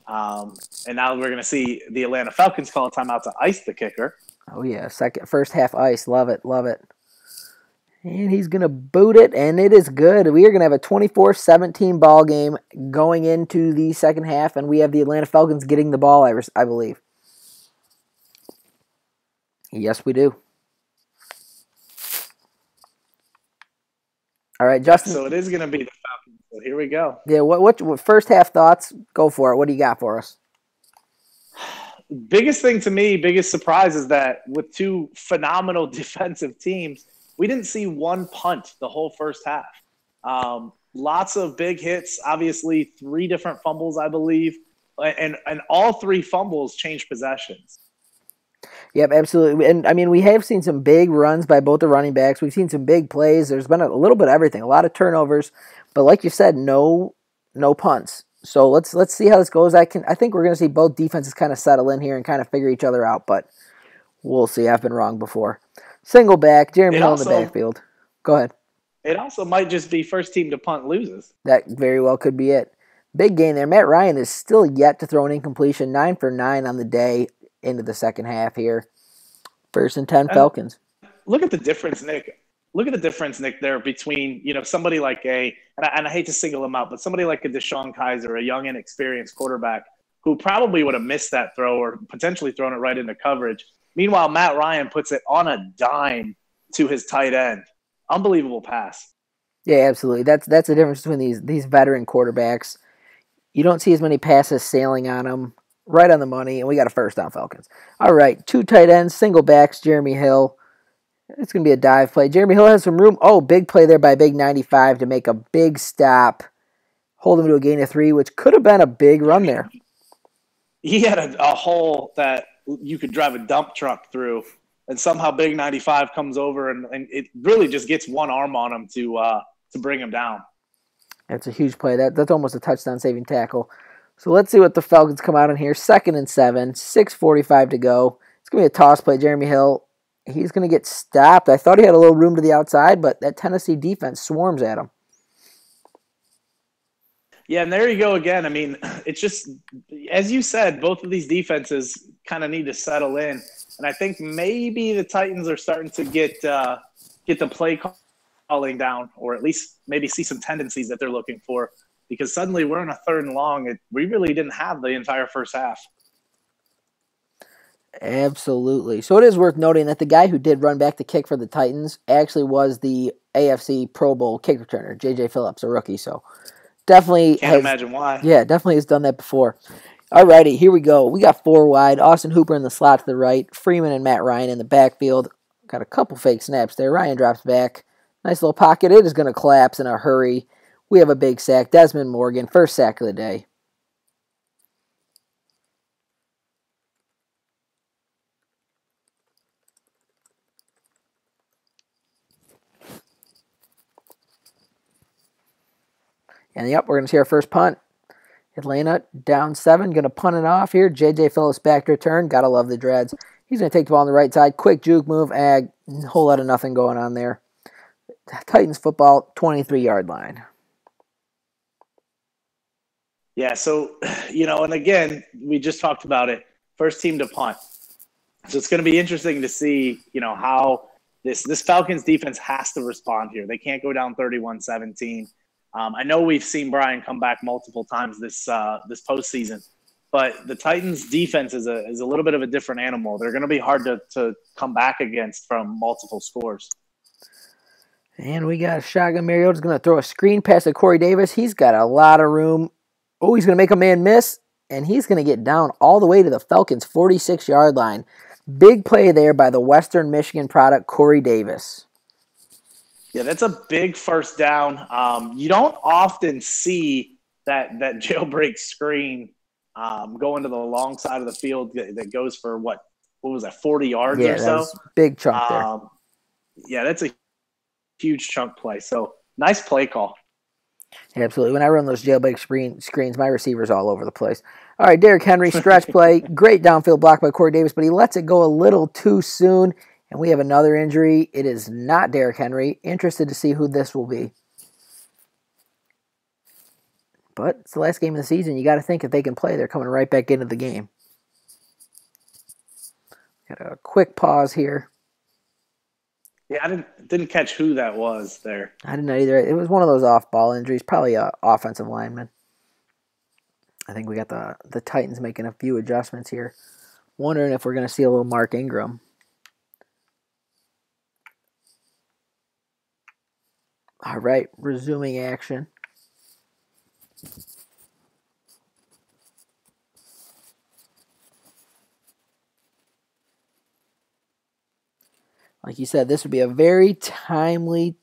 And now we're going to see the Atlanta Falcons call a timeout to ice the kicker. Oh yeah, first half ice. Love it, love it. And he's going to boot it, and it is good. We are going to have a 24-17 ball game going into the second half, and we have the Atlanta Falcons getting the ball, I believe. Yes, we do. All right, Justin. So it is going to be the Falcons. So here we go. Yeah, what first half thoughts? Go for it. What do you got for us? Biggest thing to me, biggest surprise is that with two phenomenal defensive teams, we didn't see one punt the whole first half. Lots of big hits, obviously 3 different fumbles, I believe, and all 3 fumbles changed possessions. Yep, absolutely. And I mean, we have seen some big runs by both the running backs. We've seen some big plays. There's been a little bit of everything, a lot of turnovers, but like you said, no punts. So let's see how this goes. I think we're going to see both defenses kind of settle in here and kind of figure each other out, but we'll see. I've been wrong before. Single back, Jeremy Hill in the backfield. Go ahead. It also might just be first team to punt loses. That very well could be it. Big gain there. Matt Ryan is still yet to throw an incompletion. 9 for 9 on the day into the second half here. 1st and 10 Falcons. Look at the difference, Nick. Look at the difference, Nick, there between, somebody like and I hate to single him out, but somebody like a Deshaun Kaiser, a young, inexperienced quarterback who probably would have missed that throw or potentially thrown it right into coverage. Meanwhile, Matt Ryan puts it on a dime to his tight end. Unbelievable pass. Yeah, absolutely. That's the difference between these veteran quarterbacks. You don't see as many passes sailing on them. Right on the money, and we got a first down Falcons. All right, 2 tight ends, single backs, Jeremy Hill. It's going to be a dive play. Jeremy Hill has some room. Oh, big play there by Big 95 to make a big stop. Hold him to a gain of 3, which could have been a big run there. He had a hole that you could drive a dump truck through, and somehow Big 95 comes over, and it really just gets one arm on him to bring him down. That's a huge play. That's almost a touchdown-saving tackle. So let's see what the Falcons come out in here. 2nd and 7, 6:45 to go. It's going to be a toss play. Jeremy Hill, he's going to get stopped. I thought he had a little room to the outside, but that Tennessee defense swarms at him. Yeah, and there you go again. I mean, it's just, as you said, both of these defenses kind of need to settle in. And I think maybe the Titans are starting to get the play calling down, or at least maybe see some tendencies that they're looking for. Because suddenly we're in a 3rd and long. We really didn't have the entire first half. Absolutely. So it is worth noting that the guy who did run back the kick for the Titans actually was the AFC Pro Bowl kick returner, J.J. Phillips, a rookie. So definitely can't imagine why. Yeah, definitely has done that before. All righty, here we go. We got 4 wide. Austin Hooper in the slot to the right. Freeman and Matt Ryan in the backfield. Got a couple fake snaps there. Ryan drops back. Nice little pocket. It is going to collapse in a hurry. We have a big sack. Desmond Morgan, first sack of the day. And yep, we're going to see our first punt. Atlanta down 7, going to punt it off here. J.J. Phillips back to return. Got to love the dreads. He's going to take the ball on the right side. Quick juke move. A whole lot of nothing going on there. Titans football, 23-yard line. Yeah, so, and again, we just talked about it. First team to punt. So it's going to be interesting to see, how this Falcons defense has to respond here. They can't go down 31-17. I know we've seen Brian come back multiple times this postseason, but the Titans defense is a little bit of a different animal. They're going to be hard to come back against from multiple scores. And we got a shotgun. Mariota's going to throw a screen pass to Corey Davis. He's got a lot of room. Oh, he's going to make a man miss, and he's going to get down all the way to the Falcons' 46-yard line. Big play there by the Western Michigan product, Corey Davis. Yeah, that's a big first down. You don't often see that jailbreak screen going to the long side of the field that goes for what was that, 40 yards or so? Big chunk there. Yeah, that's a huge chunk play. So nice play call. Absolutely. When I run those jailbreak screens, my receiver's all over the place. All right, Derrick Henry, stretch play. Great downfield block by Corey Davis, but he lets it go a little too soon, and we have another injury. It is not Derrick Henry. Interested to see who this will be. But it's the last game of the season. You got to think if they can play, they're coming right back into the game. Got a quick pause here. Yeah, I didn't catch who that was there. I didn't know either. It was one of those off-ball injuries, probably an offensive lineman. I think we got the Titans making a few adjustments here. Wondering if we're going to see a little Mark Ingram. All right, resuming action. Like you said, this would be a very timely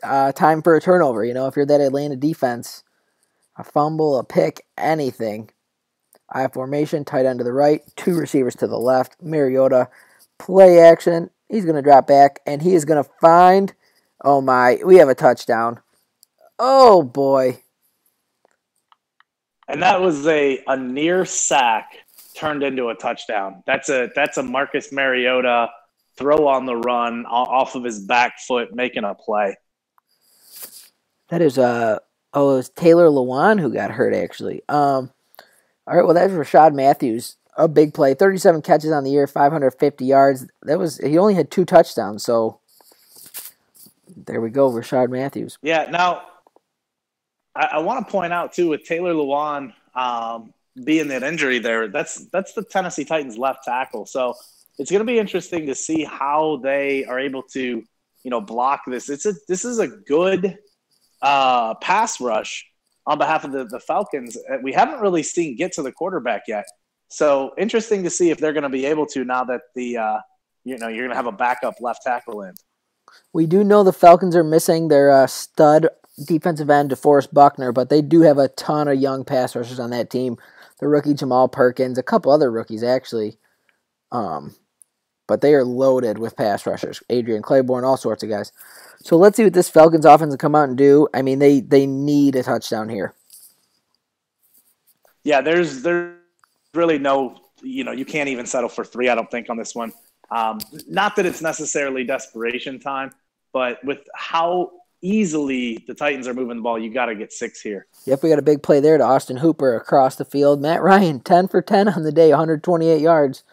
time for a turnover. You know, if you're that Atlanta defense, a fumble, a pick, anything. I formation, tight end to the right, 2 receivers to the left. Mariota, play action. He's going to drop back, and he is going to find, oh my, we have a touchdown. Oh boy. And that was a near sack turned into a touchdown. That's a Marcus Mariota throw on the run off of his back foot, making a play. That is it was Taylor Lewan who got hurt actually. All right, well that's Rashad Matthews, a big play, 37 catches on the year, 550 yards. He only had 2 touchdowns, so there we go, Rashad Matthews. Yeah, now I want to point out too with Taylor Lewan being that injury there, that's the Tennessee Titans left tackle. So it's going to be interesting to see how they are able to, block this. This is a good pass rush on behalf of the Falcons. We haven't really seen get to the quarterback yet. So interesting to see if they're going to be able to now that you're going to have a backup left tackle in. We do know the Falcons are missing their stud defensive end, DeForest Buckner, but they do have a ton of young pass rushers on that team. The rookie Jamal Perkins, a couple other rookies actually. But they are loaded with pass rushers. Adrian Claiborne, all sorts of guys. So let's see what this Falcons offense will come out and do. I mean, they need a touchdown here. Yeah, there's really no, you can't even settle for 3, I don't think, on this one. Not that it's necessarily desperation time, but with how easily the Titans are moving the ball, you got to get 6 here. Yep, we got a big play there to Austin Hooper across the field. Matt Ryan, 10 for 10 on the day, 128 yards.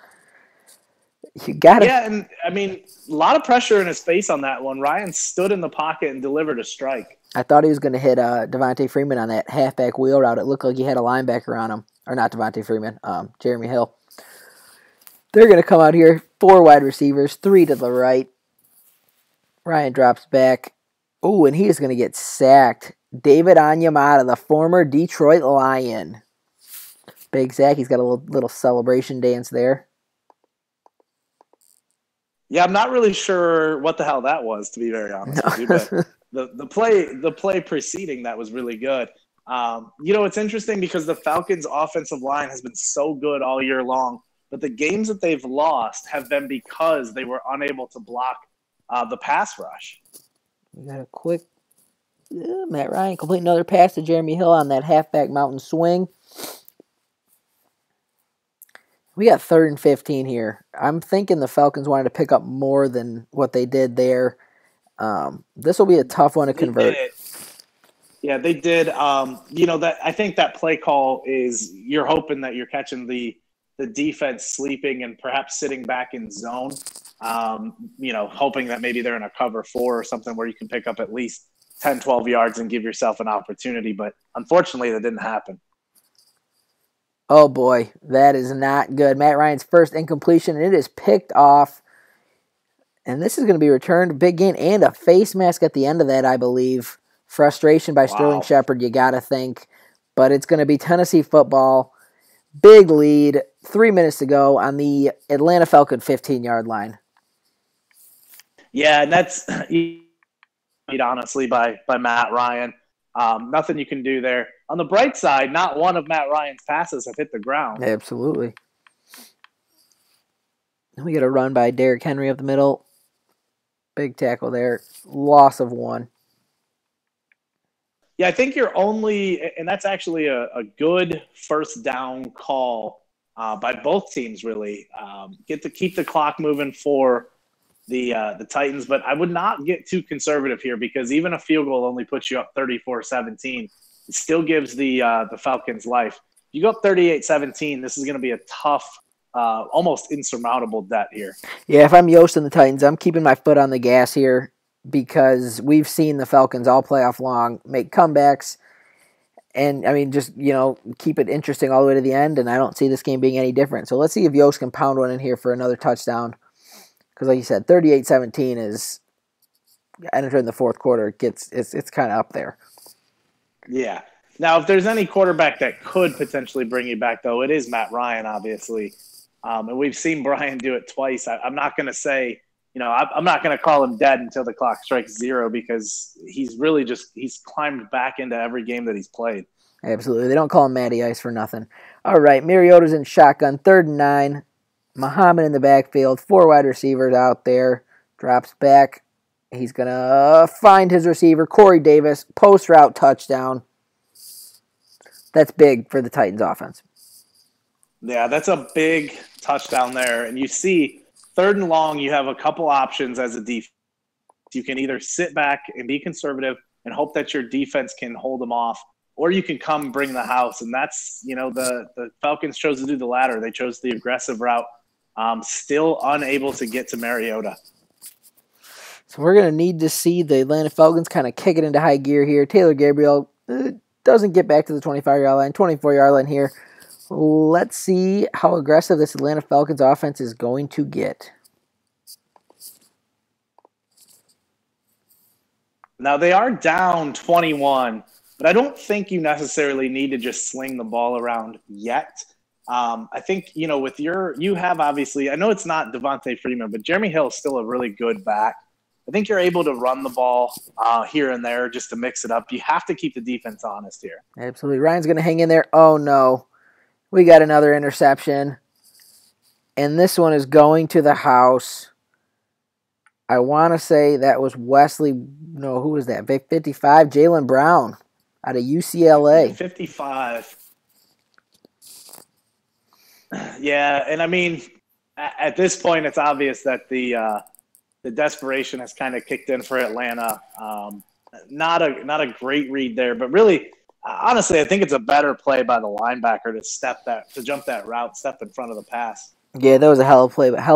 You got it. Yeah, and I mean, a lot of pressure in his face on that one. Ryan stood in the pocket and delivered a strike. I thought he was going to hit Devontae Freeman on that halfback wheel route. It looked like he had a linebacker on him. Or not Devontae Freeman, Jeremy Hill. They're going to come out here, 4 wide receivers, 3 to the right. Ryan drops back. Oh, and he is going to get sacked. David Onyemata, the former Detroit Lion. Big sack. He's got a little celebration dance there. Yeah, I'm not really sure what the hell that was, to be very honest with you. But the play preceding that was really good. It's interesting because the Falcons' offensive line has been so good all year long, but the games that they've lost have been because they were unable to block the pass rush. We got a quick Matt Ryan complete another pass to Jeremy Hill on that halfback mountain swing. We got 3rd and 15 here. I'm thinking the Falcons wanted to pick up more than what they did there. This will be a tough one to convert. Yeah, they did. That I think that play call is you're hoping that you're catching the defense sleeping and perhaps sitting back in zone. Hoping that maybe they're in a cover 4 or something where you can pick up at least 10, 12 yards and give yourself an opportunity. But unfortunately, that didn't happen. Oh, boy, that is not good. Matt Ryan's first incompletion, and it is picked off. And this is going to be returned. Big gain and a face mask at the end of that, I believe. Frustration by Sterling Shepard, you got to think. But it's going to be Tennessee football. Big lead, 3 minutes to go on the Atlanta Falcon 15-yard line. Yeah, and that's honestly by Matt Ryan. Nothing you can do there. On the bright side, not one of Matt Ryan's passes have hit the ground. Absolutely. We got a run by Derrick Henry up the middle. Big tackle there. Loss of 1. Yeah, I think you're only, and that's actually a good first down call by both teams, really. Get to keep the clock moving for the Titans, but I would not get too conservative here because even a field goal only puts you up 34-17. It still gives the Falcons life. You go up 38-17, this is going to be a tough, almost insurmountable debt here. Yeah, if I'm Yost and the Titans, I'm keeping my foot on the gas here because we've seen the Falcons all playoff long make comebacks and, I mean, just, keep it interesting all the way to the end, and I don't see this game being any different. So let's see if Yost can pound one in here for another touchdown because, like you said, 38-17 is entering the fourth quarter. It's kind of up there. Yeah. Now, if there's any quarterback that could potentially bring you back, though, it is Matt Ryan, obviously. And we've seen Brian do it twice. I'm not going to say, I'm not going to call him dead until the clock strikes 0 because he's really he's climbed back into every game that he's played. Absolutely. They don't call him Matty Ice for nothing. All right, Mariota's in shotgun, 3rd and 9. Muhammad in the backfield, 4 wide receivers out there. Drops back. He's going to find his receiver, Corey Davis, post route touchdown. That's big for the Titans offense. Yeah, that's a big touchdown there. And you see 3rd and long, you have a couple options as a defense. You can either sit back and be conservative and hope that your defense can hold them off, or you can come and bring the house. And that's, the Falcons chose to do the latter. They chose the aggressive route, still unable to get to Mariota. So we're going to need to see the Atlanta Falcons kind of kick it into high gear here. Taylor Gabriel doesn't get back to the 25-yard line, 24-yard line here. Let's see how aggressive this Atlanta Falcons offense is going to get. Now, they are down 21, but I don't think you necessarily need to just sling the ball around yet. I think, with you have obviously, I know it's not Devontae Freeman, but Jeremy Hill is still a really good back. I think you're able to run the ball here and there just to mix it up. You have to keep the defense honest here. Absolutely. Ryan's going to hang in there. Oh, no. We got another interception. And this one is going to the house. I want to say that was Wesley. No, who was that? 55, Jaylen Brown out of UCLA. 55. Yeah, and I mean, at this point, it's obvious that the desperation has kind of kicked in for Atlanta. Not a great read there, but really, honestly, I think it's a better play by the linebacker to jump that route, step in front of the pass. Yeah, that was a hell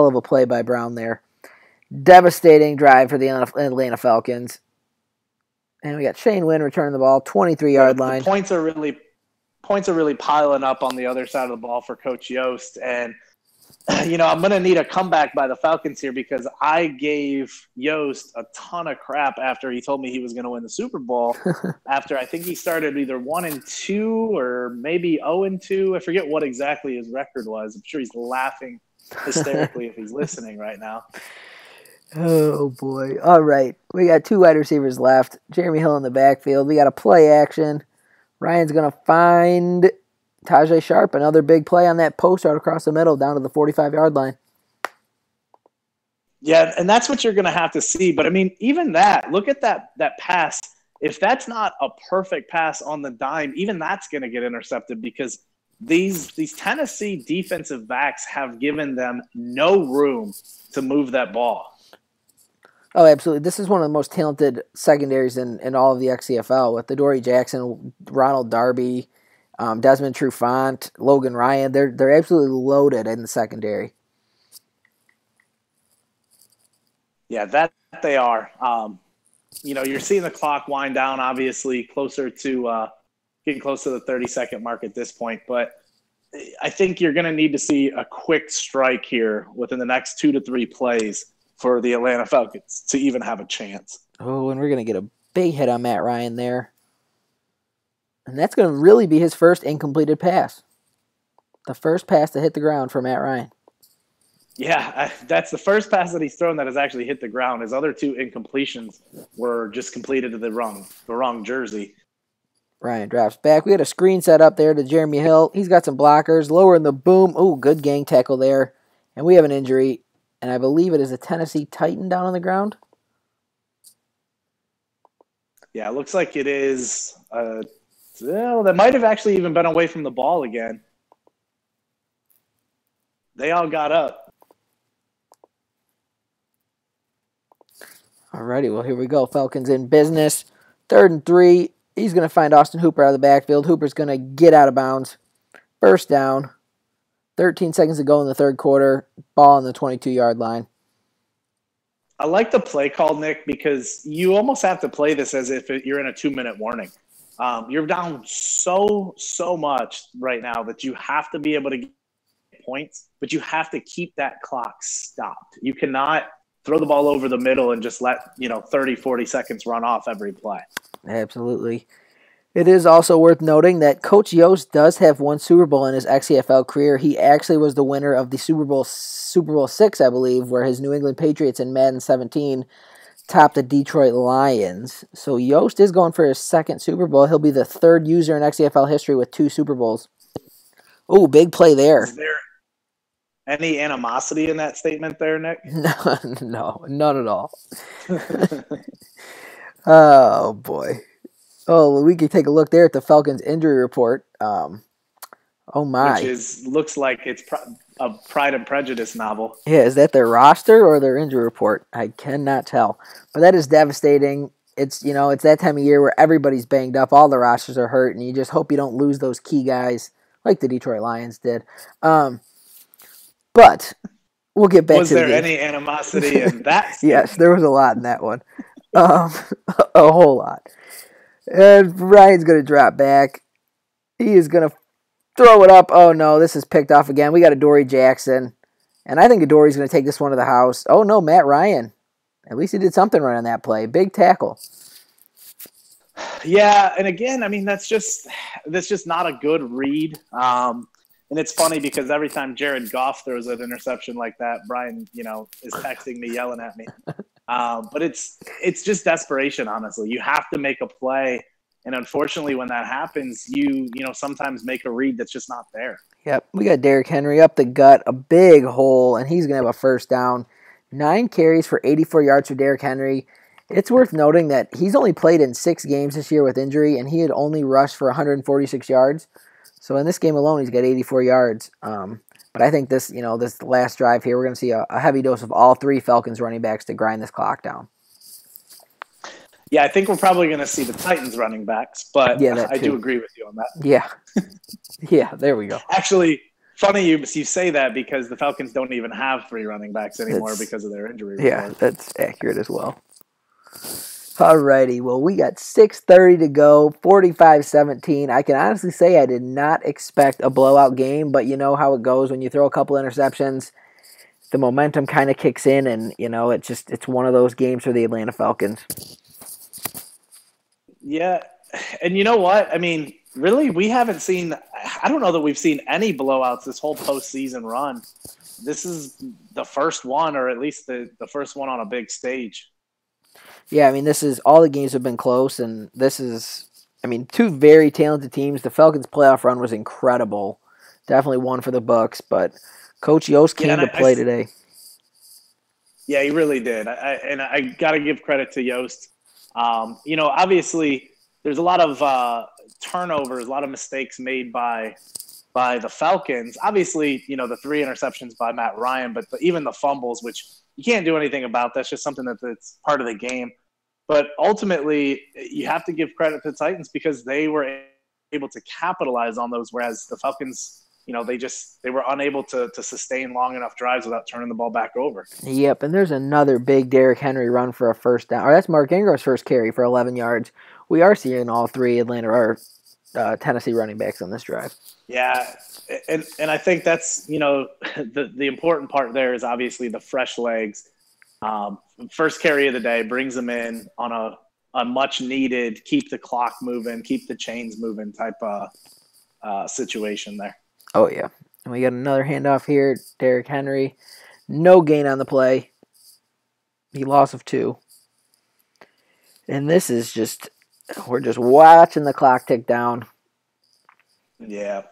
of a play by Brown there. Devastating drive for the Atlanta Falcons. And we got Shane Wynn returning the ball, 23-yard line. The points are really piling up on the other side of the ball for Coach Yost. And, I'm going to need a comeback by the Falcons here because I gave Yost a ton of crap after he told me he was going to win the Super Bowl. After I think he started either 1-2 or maybe 0-2. I forget what exactly his record was. I'm sure he's laughing hysterically if he's listening right now. Oh, boy. All right. We got 2 wide receivers left. Jeremy Hill in the backfield. We got a play action. Ryan's going to find Tajay Sharp. Another big play on that post out across the middle down to the 45-yard line. Yeah, and that's what you're going to have to see. But, I mean, even that, look at that pass. If that's not a perfect pass on the dime, even that's going to get intercepted because these Tennessee defensive backs have given them no room to move that ball. Oh, absolutely. This is one of the most talented secondaries in all of the XCFL with Adoree Jackson, Ronald Darby, Desmond Trufant, Logan Ryan. They're absolutely loaded in the secondary. Yeah, that they are. You're seeing the clock wind down, obviously, getting close to the 30-second mark at this point. But I think you're going to need to see a quick strike here within the next 2 to 3 plays for the Atlanta Falcons to even have a chance. Oh, and we're going to get a big hit on Matt Ryan there. And that's going to really be his first incompleted pass. The first pass to hit the ground for Matt Ryan. Yeah, that's the first pass that he's thrown that has actually hit the ground. His other 2 incompletions were just completed to the wrong jersey. Ryan drops back. We got a screen set up there to Jeremy Hill. He's got some blockers. Lowering the boom. Oh, good gang tackle there. And we have an injury. And I believe it is a Tennessee Titan down on the ground. Yeah, it looks like it is. Well, that might have actually even been away from the ball again. They all got up. Alrighty, well, here we go. Falcons in business. 3rd and 3. He's going to find Austin Hooper out of the backfield. Hooper's going to get out of bounds. First down. 13 seconds to go in the third quarter. Ball on the 22-yard line. I like the play call, Nick, because you almost have to play this as if you're in a 2-minute warning. You're down so much right now that you have to be able to get points, but you have to keep that clock stopped. You cannot throw the ball over the middle and just let 30, 40 seconds run off every play. Absolutely. It is also worth noting that Coach Yost does have one Super Bowl in his XFL career. He actually was the winner of the Super Bowl 6, I believe, where his New England Patriots in Madden 17 topped the Detroit Lions. So Yost is going for his 2nd Super Bowl. He'll be the 3rd user in XFL history with 2 Super Bowls. Oh, big play there. Is there any animosity in that statement there, Nick? No, none at all. Oh, boy. Oh, we could take a look there at the Falcons injury report. Oh, my. Which looks like it's a Pride and Prejudice novel. Yeah, is that their roster or their injury report? I cannot tell. But that is devastating. It's that time of year where everybody's banged up. All the rosters are hurt, and you just hope you don't lose those key guys like the Detroit Lions did. But we'll get back to the game. Was there any animosity in that? Yes, there was a lot in that one. A whole lot. And Ryan's going to drop back. He is going to throw it up. Oh, no, this is picked off again. We got Adoree Jackson. And I think Adoree's going to take this one to the house. Oh, no, Matt Ryan. At least he did something right on that play. Big tackle. Yeah, and again, I mean, that's just not a good read. And it's funny because every time Jared Goff throws an interception like that, Brian, is texting me, yelling at me. But it's just desperation, honestly. You have to make a play. And unfortunately, when that happens, you sometimes make a read that's just not there. Yep. We got Derrick Henry up the gut, a big hole, and he's going to have a first down. 9 carries for 84 yards for Derrick Henry. It's worth noting that he's only played in 6 games this year with injury, and he had only rushed for 146 yards. So in this game alone, he's got 84 yards. But I think this last drive here, we're going to see a heavy dose of all 3 Falcons running backs to grind this clock down. Yeah, I think we're probably going to see the Titans running backs, but yeah, I do agree with you on that. Yeah. Yeah, there we go. Actually, funny you say that because the Falcons don't even have 3 running backs anymore because of their injury report. Yeah, that's accurate as well. Alrighty, well, we got 6:30 to go, 45-17. I can honestly say I did not expect a blowout game, but you know how it goes when you throw a couple interceptions. The momentum kind of kicks in, and it's one of those games for the Atlanta Falcons. Yeah, and you know what? I mean, really, we haven't seen – I don't know that we've seen any blowouts this whole postseason run. This is the first one, or at least the first one on a big stage. Yeah, I mean, all the games have been close, and this is, 2 very talented teams. The Falcons' playoff run was incredible. Definitely one for the Bucs, but Coach Yost came to play today. Yeah, he really did. I got to give credit to Yost. Obviously, there's a lot of turnovers, a lot of mistakes made by the Falcons. Obviously, the 3 interceptions by Matt Ryan, but even the fumbles, which you can't do anything about. That's just something that's part of the game. But ultimately, you have to give credit to the Titans because they were able to capitalize on those, whereas the Falcons, they were unable to sustain long enough drives without turning the ball back over. Yep, and there's another big Derrick Henry run for a first down. Or that's Mark Ingram's first carry for 11 yards. We are seeing all 3 Atlanta or Tennessee running backs on this drive. Yeah, and I think that's, the important part there is obviously the fresh legs. First carry of the day brings them in on a much-needed keep the clock moving, keep the chains moving type of situation there. Oh, yeah. And we got another handoff here. Derrick Henry. No gain on the play. He loss of 2. And this is we're just watching the clock tick down. Yeah.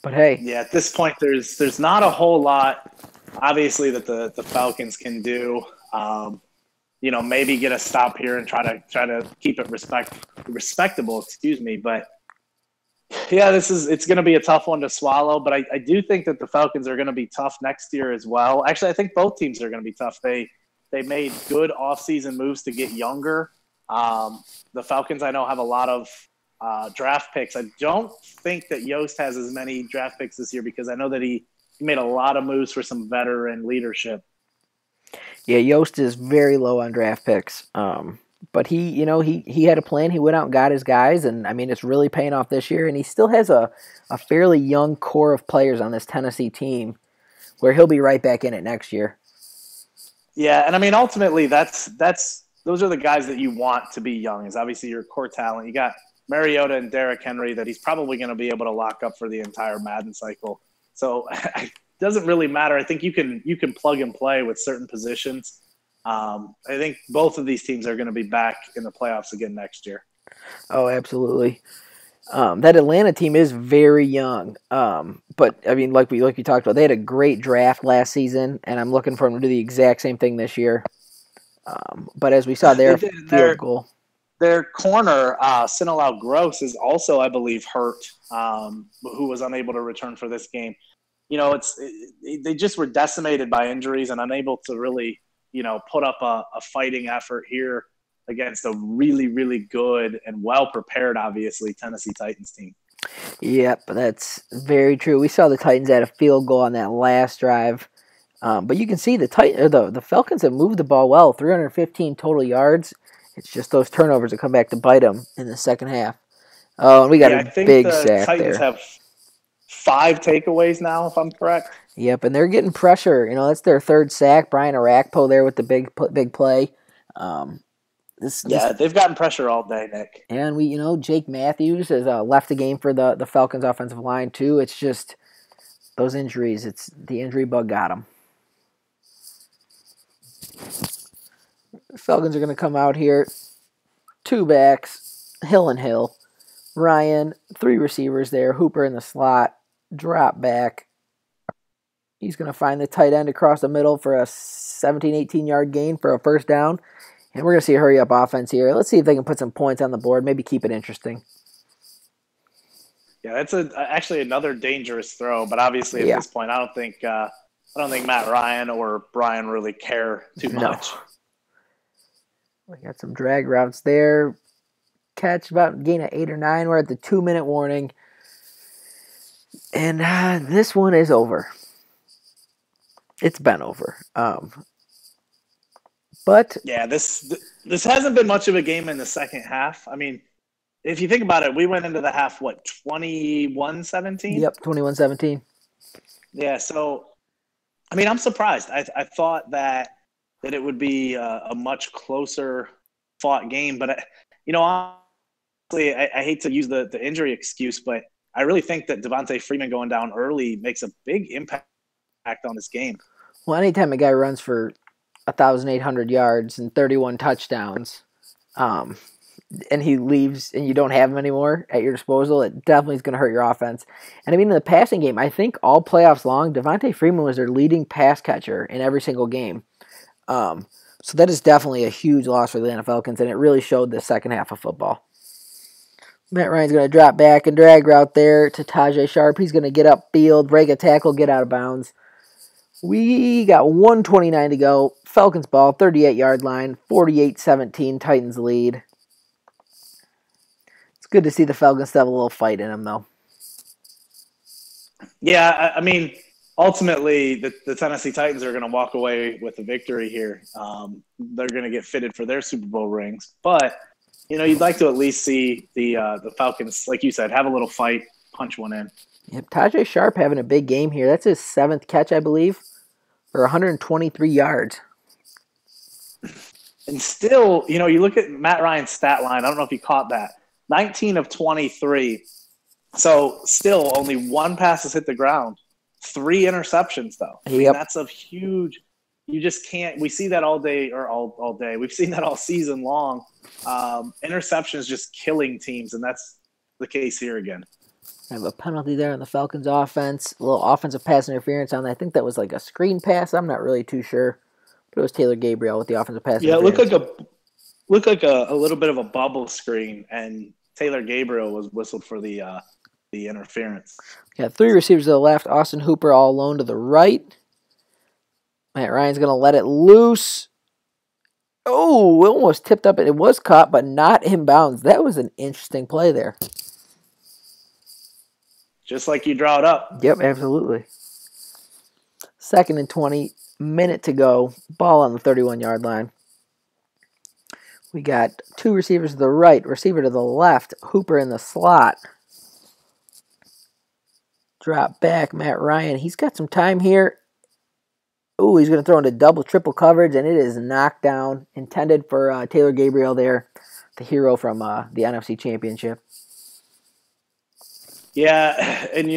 But hey. Yeah, at this point, there's not a whole lot, obviously, that the Falcons can do. maybe get a stop here and try to keep it respectable. Excuse me, but yeah, it's going to be a tough one to swallow. But I do think that the Falcons are going to be tough next year as well. Actually, I think both teams are going to be tough. They made good offseason moves to get younger. The Falcons, I know, have a lot of draft picks. I don't think that Yost has as many draft picks this year because I know that he made a lot of moves for some veteran leadership. Yeah, Yost is very low on draft picks. But he had a plan. He went out and got his guys, and I mean, it's really paying off this year. And he still has a fairly young core of players on this Tennessee team, where he'll be right back in it next year. Yeah, and I mean, ultimately, those are the guys that you want to be young. Is obviously your core talent. You got Mariota and Derrick Henry that he's probably going to be able to lock up for the entire Madden cycle. So it doesn't really matter. I think you can plug and play with certain positions. I think both of these teams are going to be back in the playoffs again next year. Oh, absolutely. That Atlanta team is very young. But I mean, like you talked about, they had a great draft last season, and I'm looking for them to do the exact same thing this year. But as we saw there, field goal. Their corner, Sinelau Gross, is also, I believe, hurt, who was unable to return for this game. They just were decimated by injuries and unable to really, put up a fighting effort here against a really, really good and well-prepared, obviously, Tennessee Titans team. Yep, that's very true. We saw the Titans had a field goal on that last drive. But you can see the Falcons have moved the ball well, 315 total yards. It's just those turnovers that come back to bite them in the second half. Oh, and we got a big sack there. I think the Titans have 5 takeaways now, if I'm correct. Yep, and they're getting pressure. That's their third sack. Brian Arakpo there with the big play. They've gotten pressure all day, Nick. And Jake Matthews has left the game for the Falcons offensive line too. It's just those injuries. It's the injury bug got them. Falcons are going to come out here. 2 backs, Hill and Hill. Ryan, 3 receivers there. Hooper in the slot. Drop back. He's going to find the tight end across the middle for a 17, 18-yard gain for a first down. And we're going to see a hurry-up offense here. Let's see if they can put some points on the board, maybe keep it interesting. Yeah, that's actually another dangerous throw, but obviously at this point, I don't think Matt Ryan or Brian really care too much. We got some drag routes there. Catch about gain of 8 or 9. We're at the 2-minute warning. And this one is over. It's been over. But yeah, this hasn't been much of a game in the second half. I mean, if you think about it, we went into the half, 21-17? Yep, 21-17. Yeah, so, I mean, I'm surprised. I thought that it would be a much closer fought game. But, honestly, I hate to use the injury excuse, but I really think that Devontae Freeman going down early makes a big impact on this game. Well, anytime a guy runs for 1,800 yards and 31 touchdowns, and he leaves and you don't have him anymore at your disposal, it definitely is going to hurt your offense. And I mean, in the passing game, I think all playoffs long, Devontae Freeman was their leading pass catcher in every single game. So that is definitely a huge loss for the Atlanta Falcons, and it really showed the second half of football. Matt Ryan's going to drop back and drag route there to Tajay Sharp. He's going to get upfield, break a tackle, get out of bounds. We got 1:29 to go. Falcons ball, 38-yard line, 48-17, Titans lead. It's good to see the Falcons have a little fight in them, though. Yeah, I mean, ultimately, the Tennessee Titans are going to walk away with a victory here. They're going to get fitted for their Super Bowl rings. But, you'd like to at least see the Falcons, like you said, have a little fight, punch one in. Yep, Tajay Sharp having a big game here. That's his 7th catch, I believe, for 123 yards. And still, you look at Matt Ryan's stat line. I don't know if you caught that. 19 of 23. So still only 1 pass has hit the ground. 3 interceptions, though. I mean, that's a huge – you just can't – we see that all day or all day. We've seen that all season long. Interceptions just killing teams, and that's the case here again. I have a penalty there on the Falcons offense. A little offensive pass interference on that. I think that was like a screen pass. I'm not really too sure. But it was Taylor Gabriel with the offensive pass. Yeah, it looked like a little bit of a bubble screen, and Taylor Gabriel was whistled for the interference. Yeah, 3 receivers to the left. Austin Hooper all alone to the right. Matt Ryan's going to let it loose. Oh, it almost tipped up. It was caught, but not inbounds. That was an interesting play there. Just like you draw it up. Yep, absolutely. 2nd and 20, minute to go. Ball on the 31-yard line. We got 2 receivers to the right, receiver to the left, Hooper in the slot. Drop back, Matt Ryan. He's got some time here. Ooh, he's going to throw into double, triple coverage, and it is knocked down. Intended for Taylor Gabriel there, the hero from the NFC Championship. Yeah, and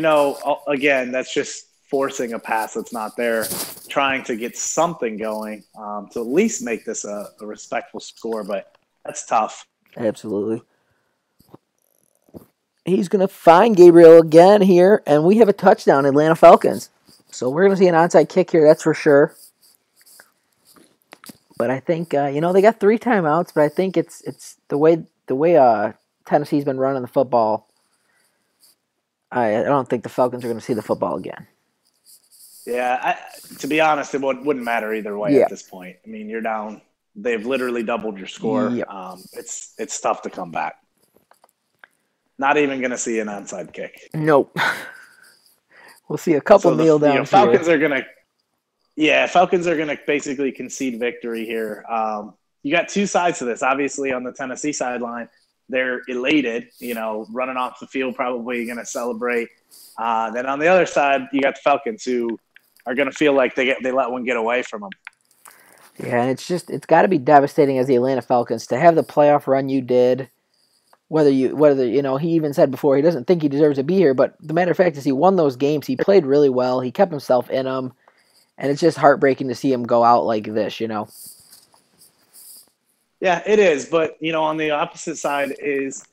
again, that's just forcing a pass that's not there, trying to get something going to at least make this a respectful score, but that's tough. Absolutely. He's going to find Gabriel again here, and we have a touchdown, Atlanta Falcons. So we're going to see an onside kick here, that's for sure. But I think, they got 3 timeouts, but I think it's the way Tennessee's been running the football. I don't think the Falcons are going to see the football again. Yeah, to be honest, it wouldn't matter either way at this point. I mean, you're down. They've literally doubled your score. Yep. It's tough to come back. Not even going to see an onside kick. Nope. We'll see a couple kneel down. Falcons are going to basically concede victory here. You got 2 sides to this. Obviously, on the Tennessee sideline, they're elated, running off the field, probably going to celebrate. Then on the other side, you got the Falcons, who are going to feel like they let one get away from them. Yeah, and it's got to be devastating as the Atlanta Falcons to have the playoff run you did. Whether he even said before he doesn't think he deserves to be here, but the matter of fact is he won those games. He played really well. He kept himself in them, and it's just heartbreaking to see him go out like this. Yeah, it is. But on the opposite side is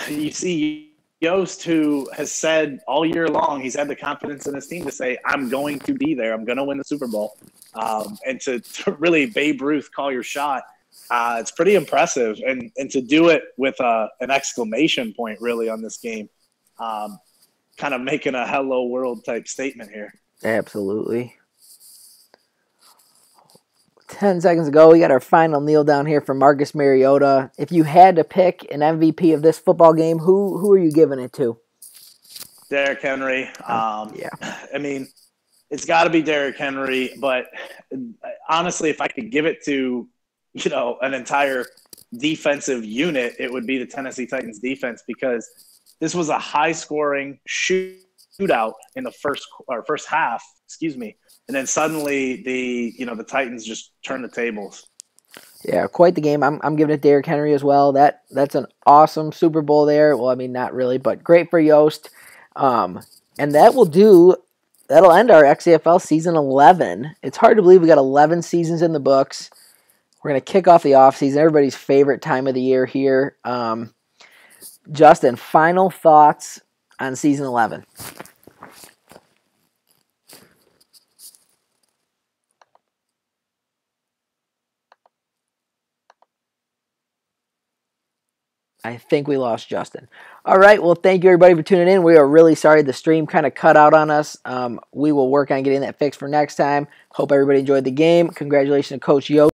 you see Yost, who has said all year long, he's had the confidence in his team to say, I'm going to be there. I'm going to win the Super Bowl. And to really Babe Ruth call your shot, it's pretty impressive. And to do it with an exclamation point really on this game, kind of making a hello world type statement here. Absolutely. 10 seconds ago, we got our final kneel down here for Marcus Mariota. If you had to pick an MVP of this football game, who are you giving it to? Derrick Henry. Yeah. I mean, it's got to be Derrick Henry, but honestly, if I could give it to, an entire defensive unit, it would be the Tennessee Titans defense, because this was a high-scoring shootout in the first half, and then suddenly the Titans just turned the tables. Yeah, quite the game. I'm giving it Derrick Henry as well. That's an awesome Super Bowl there. Well, I mean, not really, but great for Yost. And that'll end our XFL season 11. It's hard to believe we got 11 seasons in the books. We're going to kick off the offseason, everybody's favorite time of the year here. Justin, final thoughts on season 11. I think we lost Justin. All right, well, thank you, everybody, for tuning in. We are really sorry the stream kind of cut out on us. We will work on getting that fixed for next time. Hope everybody enjoyed the game. Congratulations to Coach Yo.